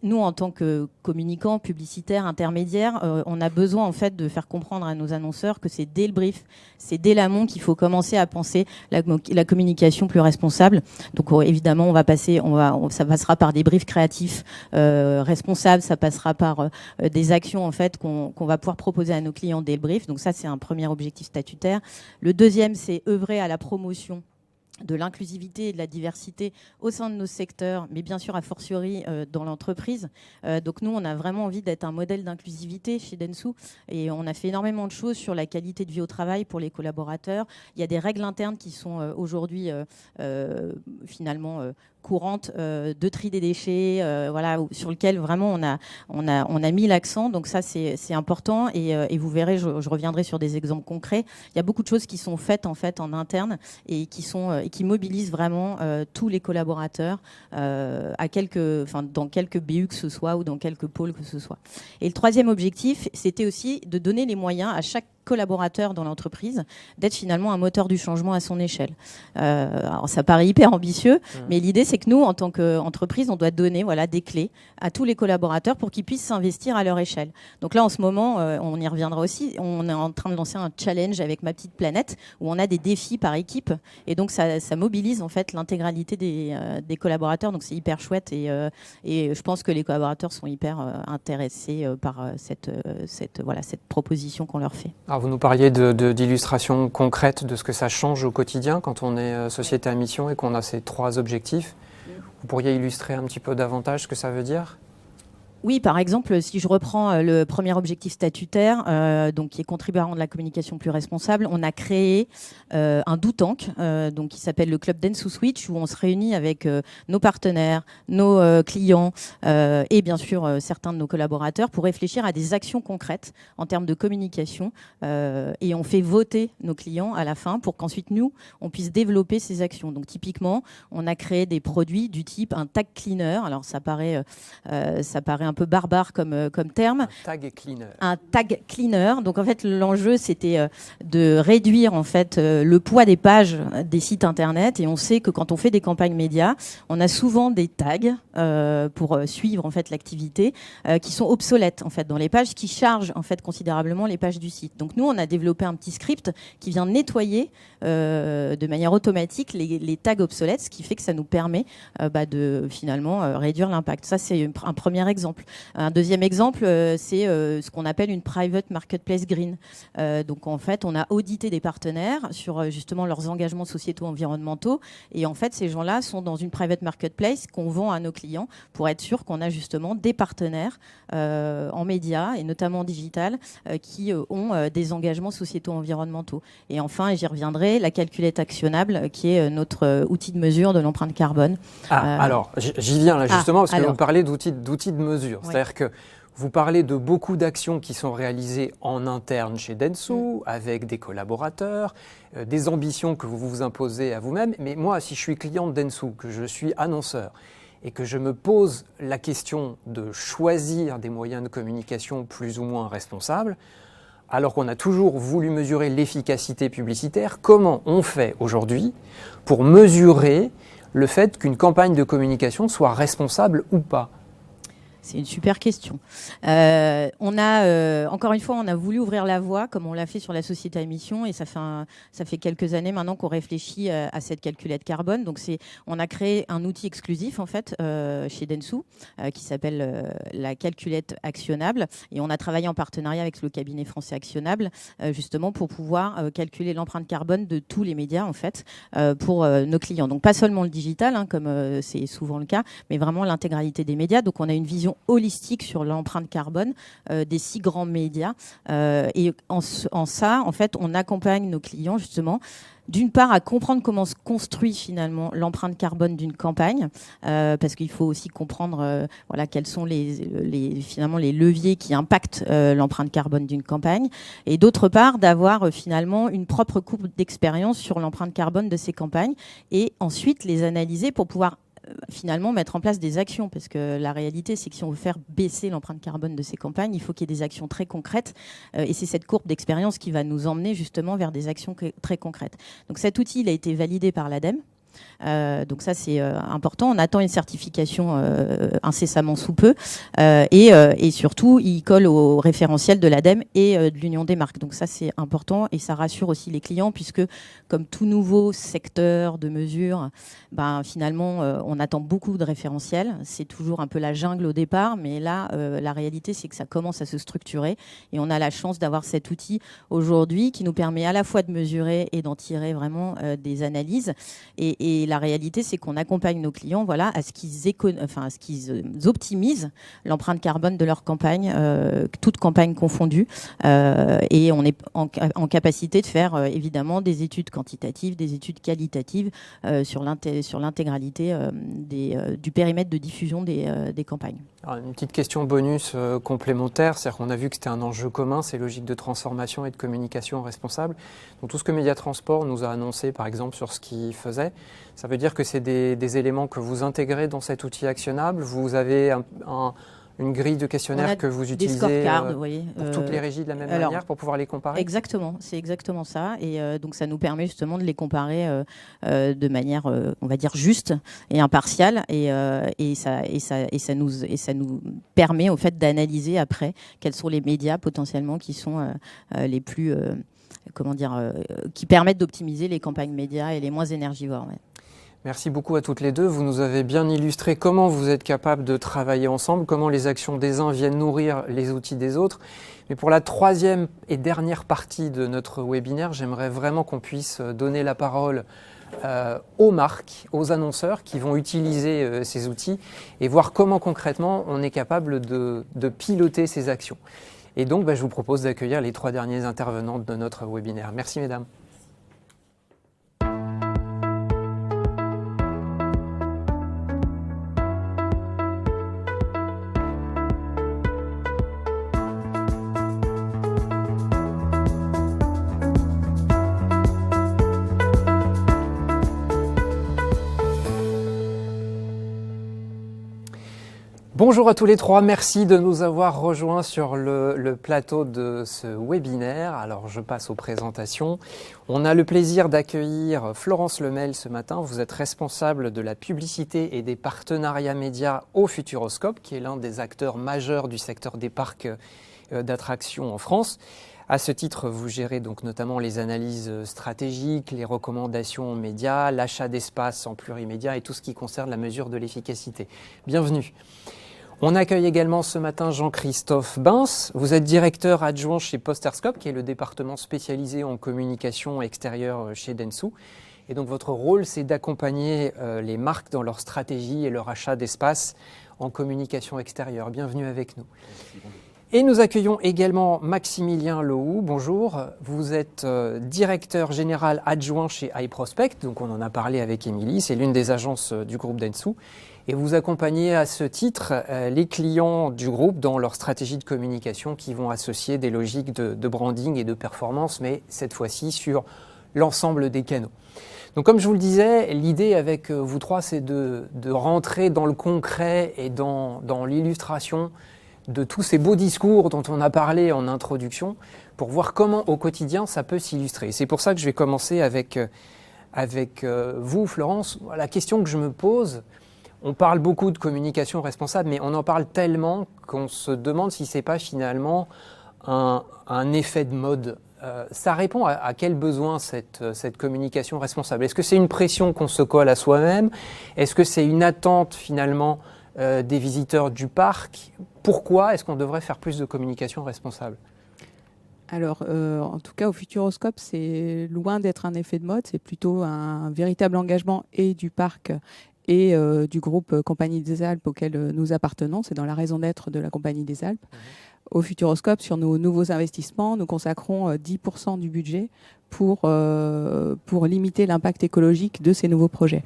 nous en tant que communicants, publicitaires, intermédiaires, on a besoin en fait de faire comprendre à nos annonceurs que c'est dès le brief, c'est dès l'amont qu'il faut commencer à penser la communication plus responsable. Donc évidemment, ça passera par des briefs créatifs responsables, ça passera par des actions en fait qu'on va pouvoir proposer à nos clients dès le brief. Donc ça, c'est un premier objectif statutaire. Le deuxième, c'est œuvrer à la promotion de l'inclusivité et de la diversité au sein de nos secteurs, mais bien sûr a fortiori dans l'entreprise. Donc nous, on a vraiment envie d'être un modèle d'inclusivité chez Dentsu, et on a fait énormément de choses sur la qualité de vie au travail pour les collaborateurs. Il y a des règles internes qui sont aujourd'hui finalement courantes de tri des déchets, voilà, sur lequel vraiment on a mis l'accent. Donc ça, c'est important, et vous verrez, je reviendrai sur des exemples concrets. Il y a beaucoup de choses qui sont faites en fait en interne et qui mobilisent vraiment tous les collaborateurs dans quelques BU que ce soit ou dans quelques pôles que ce soit. Et le troisième objectif, c'était aussi de donner les moyens à chaque collaborateur dans l'entreprise d'être finalement un moteur du changement à son échelle. Alors ça paraît hyper ambitieux, mais l'idée c'est que nous, en tant qu'entreprise, on doit donner des clés à tous les collaborateurs pour qu'ils puissent s'investir à leur échelle. Donc là, en ce moment, on y reviendra aussi, on est en train de lancer un challenge avec Ma Petite Planète où on a des défis par équipe, et donc ça mobilise en fait l'intégralité des collaborateurs, donc c'est hyper chouette, et je pense que les collaborateurs sont hyper intéressés par cette proposition qu'on leur fait. Alors vous nous parliez d'illustrations concrètes de ce que ça change au quotidien quand on est société à mission et qu'on a ces 3 objectifs. Vous pourriez illustrer un petit peu davantage ce que ça veut dire ? Oui, par exemple, si je reprends le premier objectif statutaire, donc qui est contribuer à rendre la communication plus responsable, on a créé un do tank, donc qui s'appelle le club Dentsu Switch, où on se réunit avec nos partenaires, nos clients et bien sûr certains de nos collaborateurs pour réfléchir à des actions concrètes en termes de communication, et on fait voter nos clients à la fin pour qu'ensuite nous on puisse développer ces actions. Donc typiquement, on a créé des produits du type un tag cleaner. Alors ça paraît un peu barbare comme terme. Un tag cleaner. Un tag cleaner. Donc en fait, l'enjeu c'était de réduire en fait le poids des pages des sites internet, et on sait que quand on fait des campagnes médias, on a souvent des tags pour suivre en fait l'activité qui sont obsolètes en fait dans les pages, qui chargent en fait considérablement les pages du site. Donc nous, on a développé un petit script qui vient nettoyer de manière automatique les tags obsolètes, ce qui fait que ça nous permet de finalement réduire l'impact. Ça, c'est un premier exemple. Un deuxième exemple, c'est ce qu'on appelle une private marketplace green. Donc en fait, on a audité des partenaires sur justement leurs engagements sociétaux environnementaux. Et en fait, ces gens-là sont dans une private marketplace qu'on vend à nos clients pour être sûr qu'on a justement des partenaires en médias et notamment en digital qui ont des engagements sociétaux environnementaux. Et enfin, et j'y reviendrai, la calculette actionnable qui est notre outil de mesure de l'empreinte carbone. Alors, j'y viens là justement parce que alors. vous parlez d'outils de mesure. Oui. C'est-à-dire que vous parlez de beaucoup d'actions qui sont réalisées en interne chez Dentsu, avec des collaborateurs, des ambitions que vous vous imposez à vous-même. Mais moi, si je suis client de Dentsu, que je suis annonceur, et que je me pose la question de choisir des moyens de communication plus ou moins responsables, alors qu'on a toujours voulu mesurer l'efficacité publicitaire, comment on fait aujourd'hui pour mesurer le fait qu'une campagne de communication soit responsable ou pas? C'est une super question. Encore une fois, on a voulu ouvrir la voie, comme on l'a fait sur la société à émission, et ça fait quelques années maintenant qu'on réfléchit à cette calculette carbone. Donc, on a créé un outil exclusif en fait chez Dentsu qui s'appelle la calculette actionnable, et on a travaillé en partenariat avec le cabinet français Actionnable justement pour pouvoir calculer l'empreinte carbone de tous les médias en fait pour nos clients. Donc, pas seulement le digital, hein, comme c'est souvent le cas, mais vraiment l'intégralité des médias. Donc, on a une vision holistique sur l'empreinte carbone des 6 grands médias. Et en ça, en fait, on accompagne nos clients justement d'une part à comprendre comment se construit finalement l'empreinte carbone d'une campagne, parce qu'il faut aussi comprendre voilà, quels sont finalement les leviers qui impactent l'empreinte carbone d'une campagne, et d'autre part d'avoir finalement une propre courbe d'expérience sur l'empreinte carbone de ces campagnes, et ensuite les analyser pour pouvoir finalement mettre en place des actions, parce que la réalité c'est que si on veut faire baisser l'empreinte carbone de ces campagnes, il faut qu'il y ait des actions très concrètes et c'est cette courbe d'expérience qui va nous emmener justement vers des actions très concrètes. Donc cet outil il a été validé par l'ADEME. Donc ça c'est important. On attend une certification incessamment sous peu et surtout il colle au référentiel de l'ADEME et de l'Union des marques. Donc ça c'est important et ça rassure aussi les clients, puisque comme tout nouveau secteur de mesure, finalement on attend beaucoup de référentiels. C'est toujours un peu la jungle au départ, mais là la réalité c'est que ça commence à se structurer et on a la chance d'avoir cet outil aujourd'hui qui nous permet à la fois de mesurer et d'en tirer vraiment des analyses. Et la réalité, c'est qu'on accompagne nos clients voilà, à ce qu'ils optimisent l'empreinte carbone de leur campagne, toute campagne confondue. Et on est en capacité de faire évidemment des études quantitatives, des études qualitatives sur l'intégralité du périmètre de diffusion des campagnes. Alors, une petite question bonus complémentaire, c'est-à-dire qu'on a vu que c'était un enjeu commun, ces logiques de transformation et de communication responsable. Donc tout ce que Mediatransport nous a annoncé, par exemple, sur ce qu'il faisait, ça veut dire que c'est des éléments que vous intégrez dans cet outil actionnable. Vous avez une grille de questionnaires que vous utilisez pour toutes les régies de la même manière pour pouvoir les comparer? Exactement, c'est exactement ça. Et donc ça nous permet justement de les comparer de manière, on va dire, juste et impartiale. Et ça nous permet au fait d'analyser après quels sont les médias potentiellement qui sont les plus, qui permettent d'optimiser les campagnes médias et les moins énergivores. Ouais. Merci beaucoup à toutes les deux. Vous nous avez bien illustré comment vous êtes capables de travailler ensemble, comment les actions des uns viennent nourrir les outils des autres. Mais pour la troisième et dernière partie de notre webinaire, j'aimerais vraiment qu'on puisse donner la parole aux marques, aux annonceurs qui vont utiliser ces outils et voir comment concrètement on est capable de piloter ces actions. Et donc, je vous propose d'accueillir les 3 derniers intervenants de notre webinaire. Merci mesdames. Bonjour à tous les 3, merci de nous avoir rejoints sur le plateau de ce webinaire. Alors je passe aux présentations. On a le plaisir d'accueillir Florence Lemel ce matin. Vous êtes responsable de la publicité et des partenariats médias au Futuroscope, qui est l'un des acteurs majeurs du secteur des parcs d'attractions en France. À ce titre, vous gérez donc notamment les analyses stratégiques, les recommandations médias, l'achat d'espace en plurimédia et tout ce qui concerne la mesure de l'efficacité. Bienvenue. On accueille également ce matin Jean-Christophe Bins. Vous êtes directeur adjoint chez Posterscope, qui est le département spécialisé en communication extérieure chez Dentsu. Et donc votre rôle, c'est d'accompagner les marques dans leur stratégie et leur achat d'espace en communication extérieure. Bienvenue avec nous. Et nous accueillons également Maximilien Lohou. Bonjour, vous êtes directeur général adjoint chez iProspect, donc on en a parlé avec Émilie, c'est l'une des agences du groupe Dentsu. Et vous accompagnez à ce titre les clients du groupe dans leur stratégie de communication qui vont associer des logiques de branding et de performance, mais cette fois-ci sur l'ensemble des canaux. Donc comme je vous le disais, l'idée avec vous trois, c'est de rentrer dans le concret et dans l'illustration de tous ces beaux discours dont on a parlé en introduction, pour voir comment au quotidien ça peut s'illustrer. C'est pour ça que je vais commencer avec vous, Florence. La question que je me pose, on parle beaucoup de communication responsable, mais on en parle tellement qu'on se demande si ce n'est pas finalement un effet de mode. Ça répond à quel besoin cette communication responsable? Est-ce que c'est une pression qu'on se colle à soi-même? Est-ce que c'est une attente finalement des visiteurs du parc? Pourquoi est-ce qu'on devrait faire plus de communication responsable? Alors, en tout cas, au Futuroscope, c'est loin d'être un effet de mode, c'est plutôt un véritable engagement et du parc et du groupe Compagnie des Alpes auquel nous appartenons. C'est dans la raison d'être de la Compagnie des Alpes. Au Futuroscope, sur nos nouveaux investissements, nous consacrons 10% du budget pour limiter l'impact écologique de ces nouveaux projets.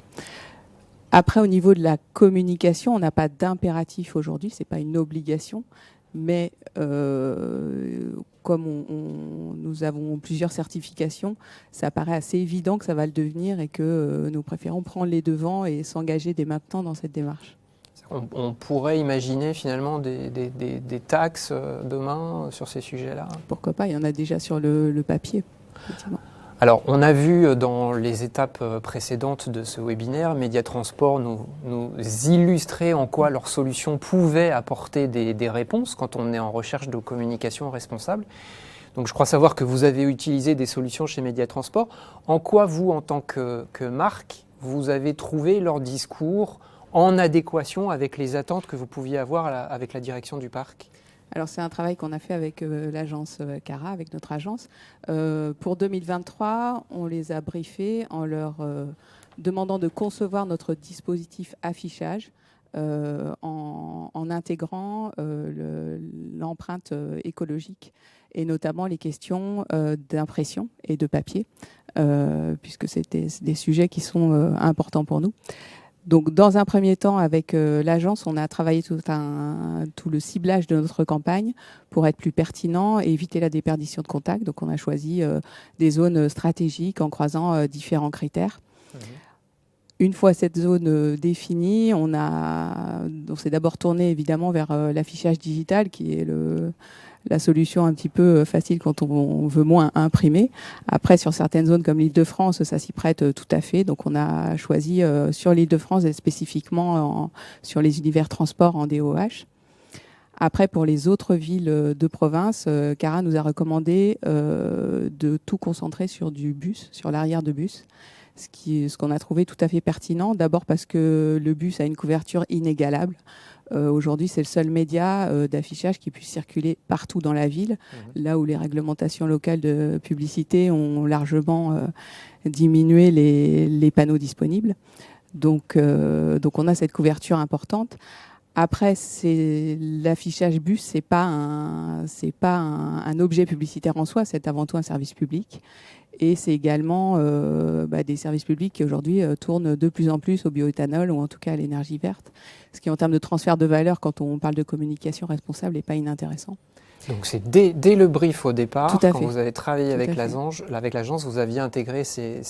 Après, au niveau de la communication, on n'a pas d'impératif aujourd'hui, ce n'est pas une obligation, mais comme nous avons plusieurs certifications, ça paraît assez évident que ça va le devenir et que nous préférons prendre les devants et s'engager dès maintenant dans cette démarche. On pourrait imaginer finalement des taxes demain sur ces sujets-là? Pourquoi pas, il y en a déjà sur le papier, effectivement. Alors, on a vu dans les étapes précédentes de ce webinaire, Mediatransport nous illustrer en quoi leurs solutions pouvaient apporter des réponses quand on est en recherche de communication responsable. Donc, je crois savoir que vous avez utilisé des solutions chez Mediatransport. En quoi, vous, en tant que marque, vous avez trouvé leur discours en adéquation avec les attentes que vous pouviez avoir avec la direction du parc? Alors c'est un travail qu'on a fait avec l'agence Cara, avec notre agence. Pour 2023, on les a briefés en leur demandant de concevoir notre dispositif affichage en intégrant l'empreinte écologique et notamment les questions d'impression et de papier, puisque c'est des sujets qui sont importants pour nous. Donc, dans un premier temps, avec l'agence, on a travaillé tout le ciblage de notre campagne pour être plus pertinent et éviter la déperdition de contact. Donc, on a choisi des zones stratégiques en croisant différents critères. Une fois cette zone définie, on s'est d'abord tourné évidemment vers l'affichage digital, qui est la solution un petit peu facile quand on veut moins imprimer. Après, sur certaines zones comme l'Île-de-France, ça s'y prête tout à fait. Donc, on a choisi sur l'Île-de-France et spécifiquement sur les univers transports en DOH. Après, pour les autres villes de province, Cara nous a recommandé de tout concentrer sur du bus, sur l'arrière de bus. Ce qu'on a trouvé tout à fait pertinent. D'abord parce que le bus a une couverture inégalable. Aujourd'hui, c'est le seul média d'affichage qui puisse circuler partout dans la ville, là où les réglementations locales de publicité ont largement diminué les panneaux disponibles. Donc on a cette couverture importante. Après, l'affichage bus, c'est pas un objet publicitaire en soi, c'est avant tout un service public. Et c'est également des services publics qui aujourd'hui tournent de plus en plus au bioéthanol ou en tout cas à l'énergie verte, ce qui en termes de transfert de valeur, quand on parle de communication responsable, n'est pas inintéressant. Donc c'est dès le brief au départ, quand fait. vous avez travaillé avec l'agence, vous aviez intégré ces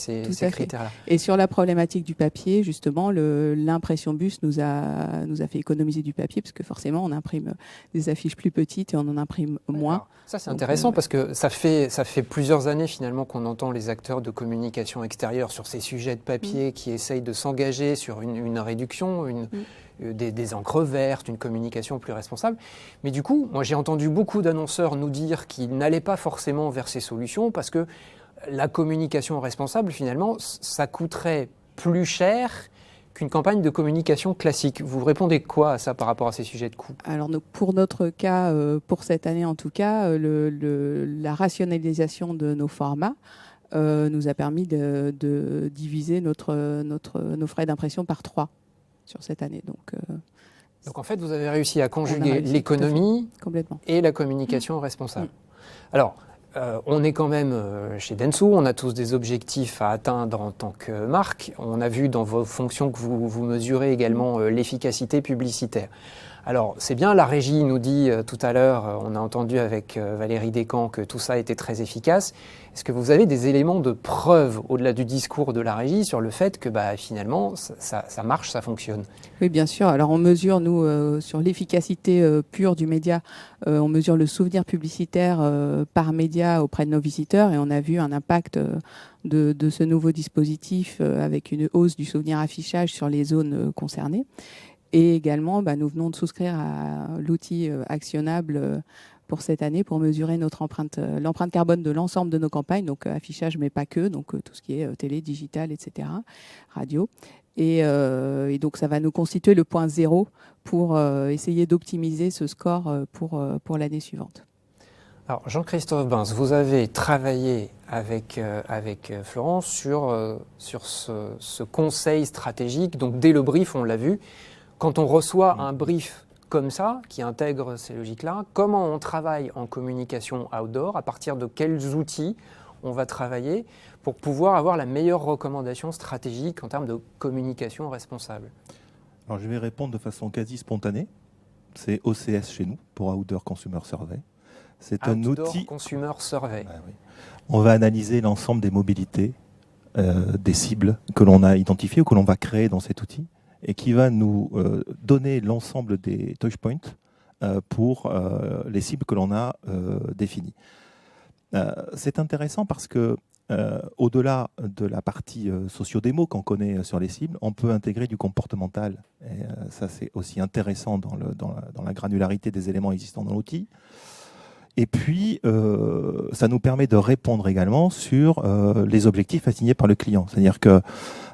critères-là. Et sur la problématique du papier, justement, l'impression bus nous a fait économiser du papier, parce que forcément, on imprime des affiches plus petites et on en imprime moins. Alors, ça, c'est intéressant parce que ça fait plusieurs années finalement qu'on entend les acteurs de communication extérieure sur ces sujets de papier qui essayent de s'engager sur une réduction, des encres vertes, une communication plus responsable. Mais du coup, moi j'ai entendu beaucoup d'annonceurs nous dire qu'ils n'allaient pas forcément vers ces solutions parce que la communication responsable, finalement, ça coûterait plus cher qu'une campagne de communication classique. Vous répondez quoi à ça par rapport à ces sujets de coût? Alors pour notre cas, pour cette année en tout cas, la rationalisation de nos formats nous a permis de diviser nos frais d'impression par 3 sur cette année. Donc en fait, vous avez réussi à conjuguer l'économie complètement et la communication responsable. Alors, on est quand même chez Dentsu, on a tous des objectifs à atteindre en tant que marque. On a vu dans vos fonctions que vous mesurez également l'efficacité publicitaire. Alors, c'est bien, la régie nous dit tout à l'heure, on a entendu avec Valérie Descamps que tout ça était très efficace. Est-ce que vous avez des éléments de preuve, au-delà du discours de la régie, sur le fait que finalement, ça marche, ça fonctionne? Oui, bien sûr. Alors, on mesure, nous, sur l'efficacité pure du média, on mesure le souvenir publicitaire par média auprès de nos visiteurs et on a vu un impact de ce nouveau dispositif avec une hausse du souvenir affichage sur les zones concernées. Et également, nous venons de souscrire à l'outil actionnable pour cette année pour mesurer l'empreinte carbone de l'ensemble de nos campagnes, donc affichage mais pas que, donc tout ce qui est télé, digital, etc., radio. Et donc ça va nous constituer le point zéro pour essayer d'optimiser ce score pour l'année suivante. Alors Jean-Christophe Bains, vous avez travaillé avec Florence sur ce conseil stratégique, donc dès le brief, on l'a vu. Quand on reçoit un brief comme ça, qui intègre ces logiques-là, comment on travaille en communication outdoor, à partir de quels outils on va travailler pour pouvoir avoir la meilleure recommandation stratégique en termes de communication responsable? Alors je vais répondre de façon quasi spontanée. C'est OCS chez nous, pour Outdoor Consumer Survey. C'est un outil. Consumer Survey. Oui. On va analyser l'ensemble des mobilités, des cibles que l'on a identifiées ou que l'on va créer dans cet outil, et qui va nous donner l'ensemble des touchpoints pour les cibles que l'on a définies. C'est intéressant parce que au-delà de la partie socio-démo qu'on connaît sur les cibles, on peut intégrer du comportemental. Et ça, c'est aussi intéressant dans la granularité des éléments existants dans l'outil. Et puis, ça nous permet de répondre également sur les objectifs assignés par le client. C'est-à-dire que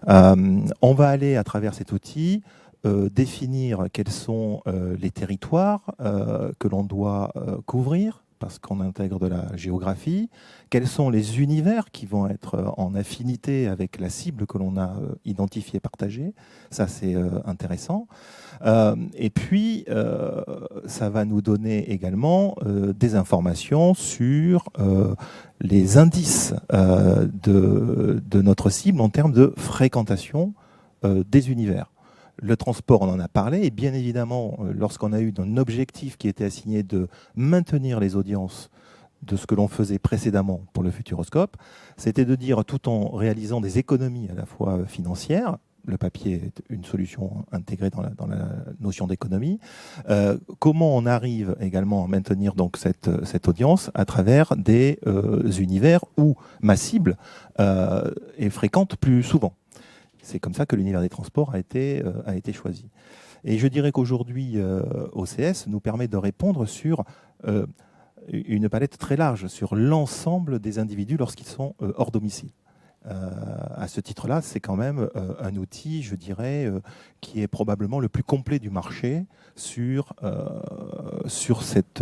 on va aller à travers cet outil définir quels sont les territoires que l'on doit couvrir, parce qu'on intègre de la géographie, quels sont les univers qui vont être en affinité avec la cible que l'on a identifiée et partagée. Ça, c'est intéressant. Et puis, ça va nous donner également des informations sur les indices de notre cible en termes de fréquentation des univers. Le transport, on en a parlé, et bien évidemment, lorsqu'on a eu un objectif qui était assigné de maintenir les audiences de ce que l'on faisait précédemment pour le Futuroscope, c'était de dire, tout en réalisant des économies à la fois financières, le papier est une solution intégrée dans la notion d'économie, comment on arrive également à maintenir donc cette audience à travers des univers où ma cible est fréquente plus souvent. C'est comme ça que l'univers des transports a été choisi. Et je dirais qu'aujourd'hui, OCS nous permet de répondre sur une palette très large, sur l'ensemble des individus lorsqu'ils sont hors domicile. À ce titre-là, c'est quand même un outil, je dirais, qui est probablement le plus complet du marché sur cette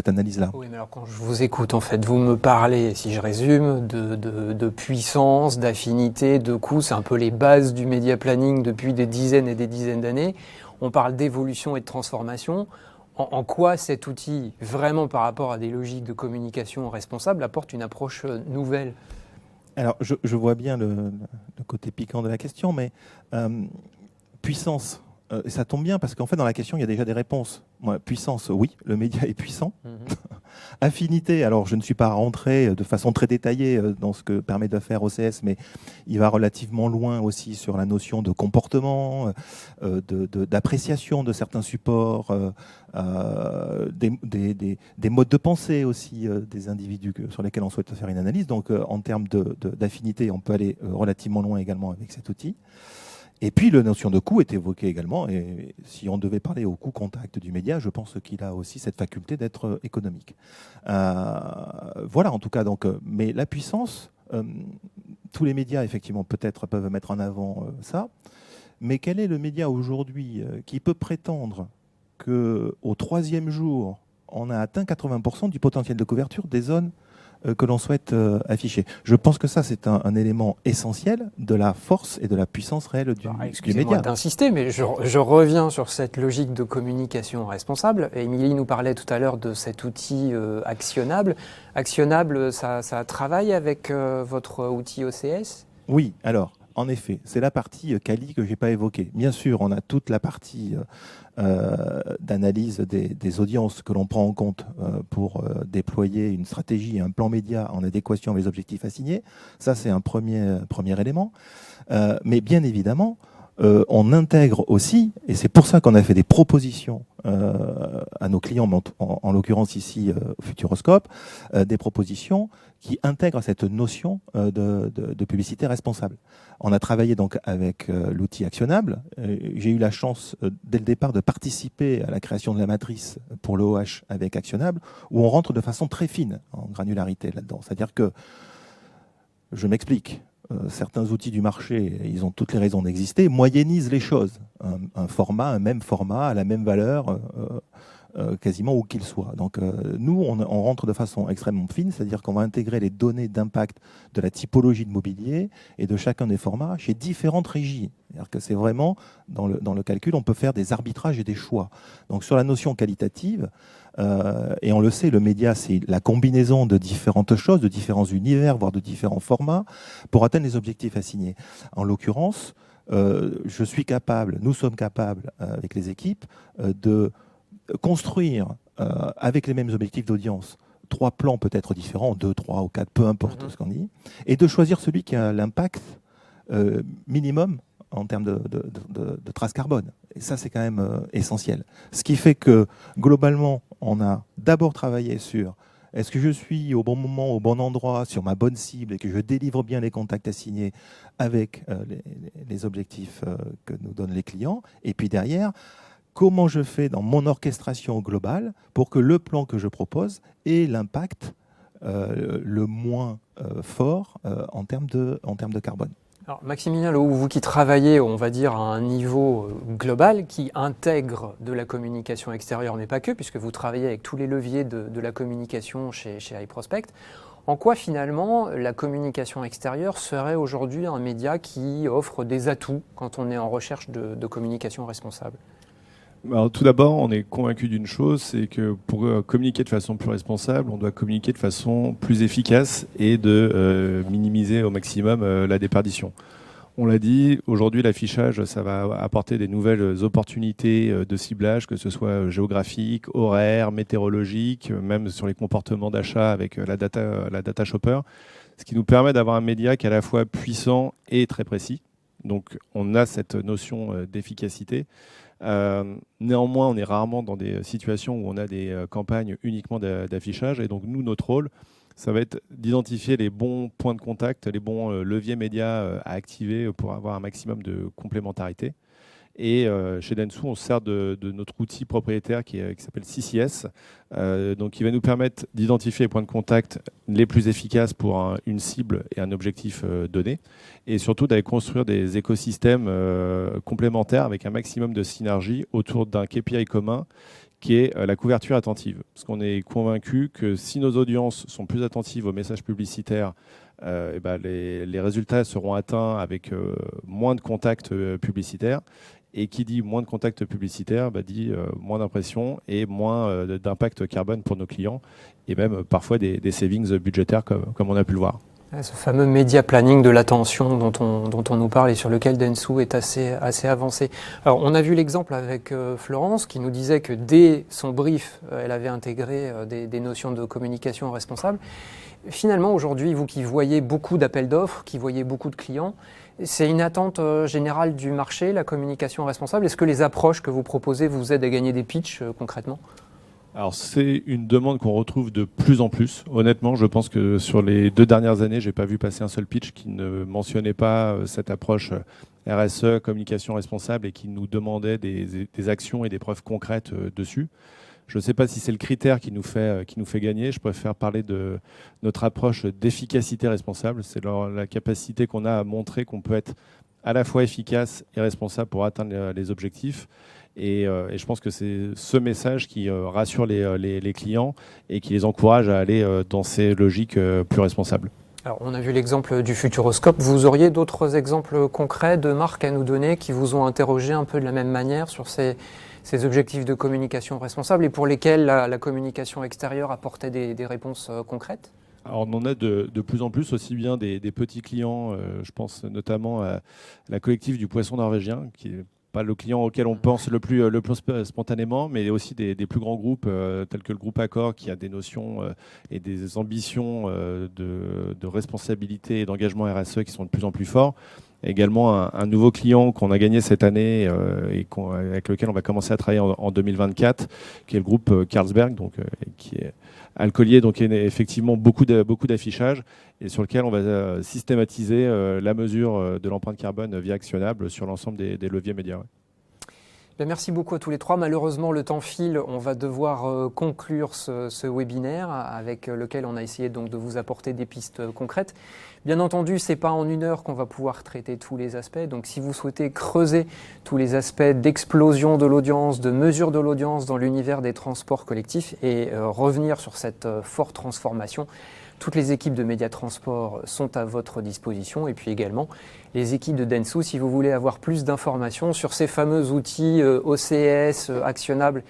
analyse-là. Oui, mais alors quand je vous écoute, en fait, vous me parlez, si je résume, de puissance, d'affinité, de coût. C'est un peu les bases du média planning depuis des dizaines et des dizaines d'années. On parle d'évolution et de transformation. En quoi cet outil, vraiment par rapport à des logiques de communication responsable, apporte une approche nouvelle ? Alors, je vois bien le côté piquant de la question, mais puissance, ça tombe bien parce qu'en fait, dans la question, il y a déjà des réponses. Moi, puissance, oui, le média est puissant. Affinité, alors je ne suis pas rentré de façon très détaillée dans ce que permet de faire OCS, mais il va relativement loin aussi sur la notion de comportement, d'appréciation de certains supports, des modes de pensée aussi des individus sur lesquels on souhaite faire une analyse. Donc en termes d'affinité, on peut aller relativement loin également avec cet outil. Et puis, la notion de coût est évoquée également. Et si on devait parler au coût contact du média, je pense qu'il a aussi cette faculté d'être économique. Voilà, en tout cas. Donc, mais la puissance, tous les médias, effectivement, peut-être peuvent mettre en avant ça. Mais quel est le média aujourd'hui qui peut prétendre qu'au 3e jour, on a atteint 80% du potentiel de couverture des zones que l'on souhaite afficher? Je pense que ça, c'est un élément essentiel de la force et de la puissance réelle du média. Excusez-moi d'insister, mais je reviens sur cette logique de communication responsable. Émilie nous parlait tout à l'heure de cet outil actionnable. Actionnable, ça travaille avec votre outil OCS? Oui, alors, en effet, c'est la partie quali que je n'ai pas évoquée. Bien sûr, on a toute la partie d'analyse des audiences que l'on prend en compte pour déployer une stratégie, un plan média en adéquation avec les objectifs assignés. Ça, c'est un premier élément. Mais bien évidemment, on intègre aussi, et c'est pour ça qu'on a fait des propositions à nos clients, mais en l'occurrence ici au Futuroscope, des propositions qui intègrent cette notion de publicité responsable. On a travaillé donc avec l'outil actionnable. J'ai eu la chance dès le départ de participer à la création de la matrice pour l'OH avec actionnable, où on rentre de façon très fine en granularité là-dedans. C'est-à-dire que, je m'explique, certains outils du marché, ils ont toutes les raisons d'exister, moyennisent les choses. Un même format, à la même valeur, quasiment où qu'il soit. Donc nous, on rentre de façon extrêmement fine, c'est-à-dire qu'on va intégrer les données d'impact de la typologie de mobilier et de chacun des formats chez différentes régies. C'est-à-dire que c'est vraiment, dans le calcul, on peut faire des arbitrages et des choix. Donc sur la notion qualitative, et on le sait, le média, c'est la combinaison de différentes choses, de différents univers, voire de différents formats, pour atteindre les objectifs assignés. En l'occurrence, nous sommes capables, avec les équipes, de construire, avec les mêmes objectifs d'audience, 3 plans peut-être différents, 2, 3 ou 4, peu importe ce qu'on dit, et de choisir celui qui a l'impact minimum en termes de trace carbone. Et ça, c'est quand même essentiel. Ce qui fait que, globalement, on a d'abord travaillé sur est-ce que je suis au bon moment, au bon endroit, sur ma bonne cible et que je délivre bien les contacts assignés avec les objectifs que nous donnent les clients. Et puis derrière, comment je fais dans mon orchestration globale pour que le plan que je propose ait l'impact le moins fort en termes de carbone. Alors, Maximilien Lehoux, vous qui travaillez, on va dire, à un niveau global, qui intègre de la communication extérieure, mais pas que, puisque vous travaillez avec tous les leviers de la communication chez iProspect, en quoi finalement la communication extérieure serait aujourd'hui un média qui offre des atouts quand on est en recherche de communication responsable ? Alors, tout d'abord, on est convaincu d'une chose, c'est que pour communiquer de façon plus responsable, on doit communiquer de façon plus efficace et de minimiser au maximum la déperdition. On l'a dit, aujourd'hui, l'affichage, ça va apporter des nouvelles opportunités de ciblage, que ce soit géographique, horaire, météorologique, même sur les comportements d'achat avec la data shopper, ce qui nous permet d'avoir un média qui est à la fois puissant et très précis. Donc, on a cette notion d'efficacité. Néanmoins, on est rarement dans des situations où on a des campagnes uniquement d'affichage. Et donc, nous, notre rôle, ça va être d'identifier les bons points de contact, les bons leviers médias à activer pour avoir un maximum de complémentarité. Et chez Dentsu, on se sert de notre outil propriétaire qui s'appelle CCS, donc qui va nous permettre d'identifier les points de contact les plus efficaces pour une cible et un objectif donné, et surtout d'aller construire des écosystèmes complémentaires avec un maximum de synergie autour d'un KPI commun qui est la couverture attentive. Parce qu'on est convaincu que si nos audiences sont plus attentives aux messages publicitaires, les résultats seront atteints avec moins de contacts publicitaires. Et qui dit moins de contacts publicitaires, dit moins d'impressions et moins d'impact carbone pour nos clients, et même parfois des savings budgétaires comme on a pu le voir. Ce fameux média planning de l'attention dont on nous parle et sur lequel Dentsu est assez avancé. Alors, on a vu l'exemple avec Florence qui nous disait que dès son brief, elle avait intégré des notions de communication responsable. Finalement, aujourd'hui, vous qui voyez beaucoup d'appels d'offres, qui voyez beaucoup de clients, c'est une attente générale du marché, la communication responsable. Est-ce que les approches que vous proposez vous aident à gagner des pitchs concrètement ? Alors, c'est une demande qu'on retrouve de plus en plus. Honnêtement, je pense que sur les 2 dernières années, je n'ai pas vu passer un seul pitch qui ne mentionnait pas cette approche RSE, communication responsable, et qui nous demandait des actions et des preuves concrètes dessus. Je ne sais pas si c'est le critère qui nous fait gagner. Je préfère parler de notre approche d'efficacité responsable. C'est la capacité qu'on a à montrer qu'on peut être à la fois efficace et responsable pour atteindre les objectifs. Et je pense que c'est ce message qui rassure les clients et qui les encourage à aller dans ces logiques plus responsables. Alors, on a vu l'exemple du Futuroscope. Vous auriez d'autres exemples concrets de marques à nous donner qui vous ont interrogé un peu de la même manière sur ces objectifs de communication responsable et pour lesquels la communication extérieure apportait des réponses concrètes ? Alors, on en a de plus en plus, aussi bien des petits clients, je pense notamment à la collective du poisson norvégien, qui est pas le client auquel on pense le plus spontanément, mais aussi des plus grands groupes tels que le groupe Accor, qui a des notions et des ambitions de responsabilité et d'engagement RSE qui sont de plus en plus forts. Également un nouveau client qu'on a gagné cette année et avec lequel on va commencer à travailler en 2024, qui est le groupe Carlsberg, donc, qui est alcoolier, donc il y a effectivement beaucoup d'affichage et sur lequel on va systématiser la mesure de l'empreinte carbone via Actionnable sur l'ensemble des leviers médias. Ouais. Bien, merci beaucoup à tous les trois. Malheureusement, le temps file. On va devoir conclure ce webinaire avec lequel on a essayé donc de vous apporter des pistes concrètes. Bien entendu, ce n'est pas en 1 heure qu'on va pouvoir traiter tous les aspects. Donc, si vous souhaitez creuser tous les aspects d'explosion de l'audience, de mesure de l'audience dans l'univers des transports collectifs et revenir sur cette forte transformation, toutes les équipes de Média Transport sont à votre disposition et puis également les équipes de Dentsu si vous voulez avoir plus d'informations sur ces fameux outils OCS, actionnables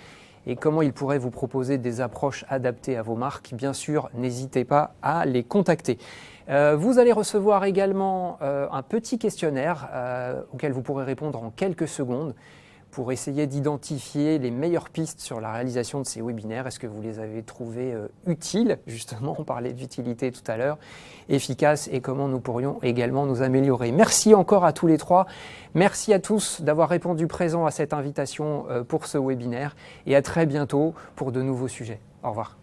et comment ils pourraient vous proposer des approches adaptées à vos marques. Bien sûr, n'hésitez pas à les contacter. Vous allez recevoir également un petit questionnaire auquel vous pourrez répondre en quelques secondes pour essayer d'identifier les meilleures pistes sur la réalisation de ces webinaires. Est-ce que vous les avez trouvés utiles ? Justement, on parlait d'utilité tout à l'heure, efficaces et comment nous pourrions également nous améliorer. Merci encore à tous les trois. Merci à tous d'avoir répondu présent à cette invitation pour ce webinaire et à très bientôt pour de nouveaux sujets. Au revoir.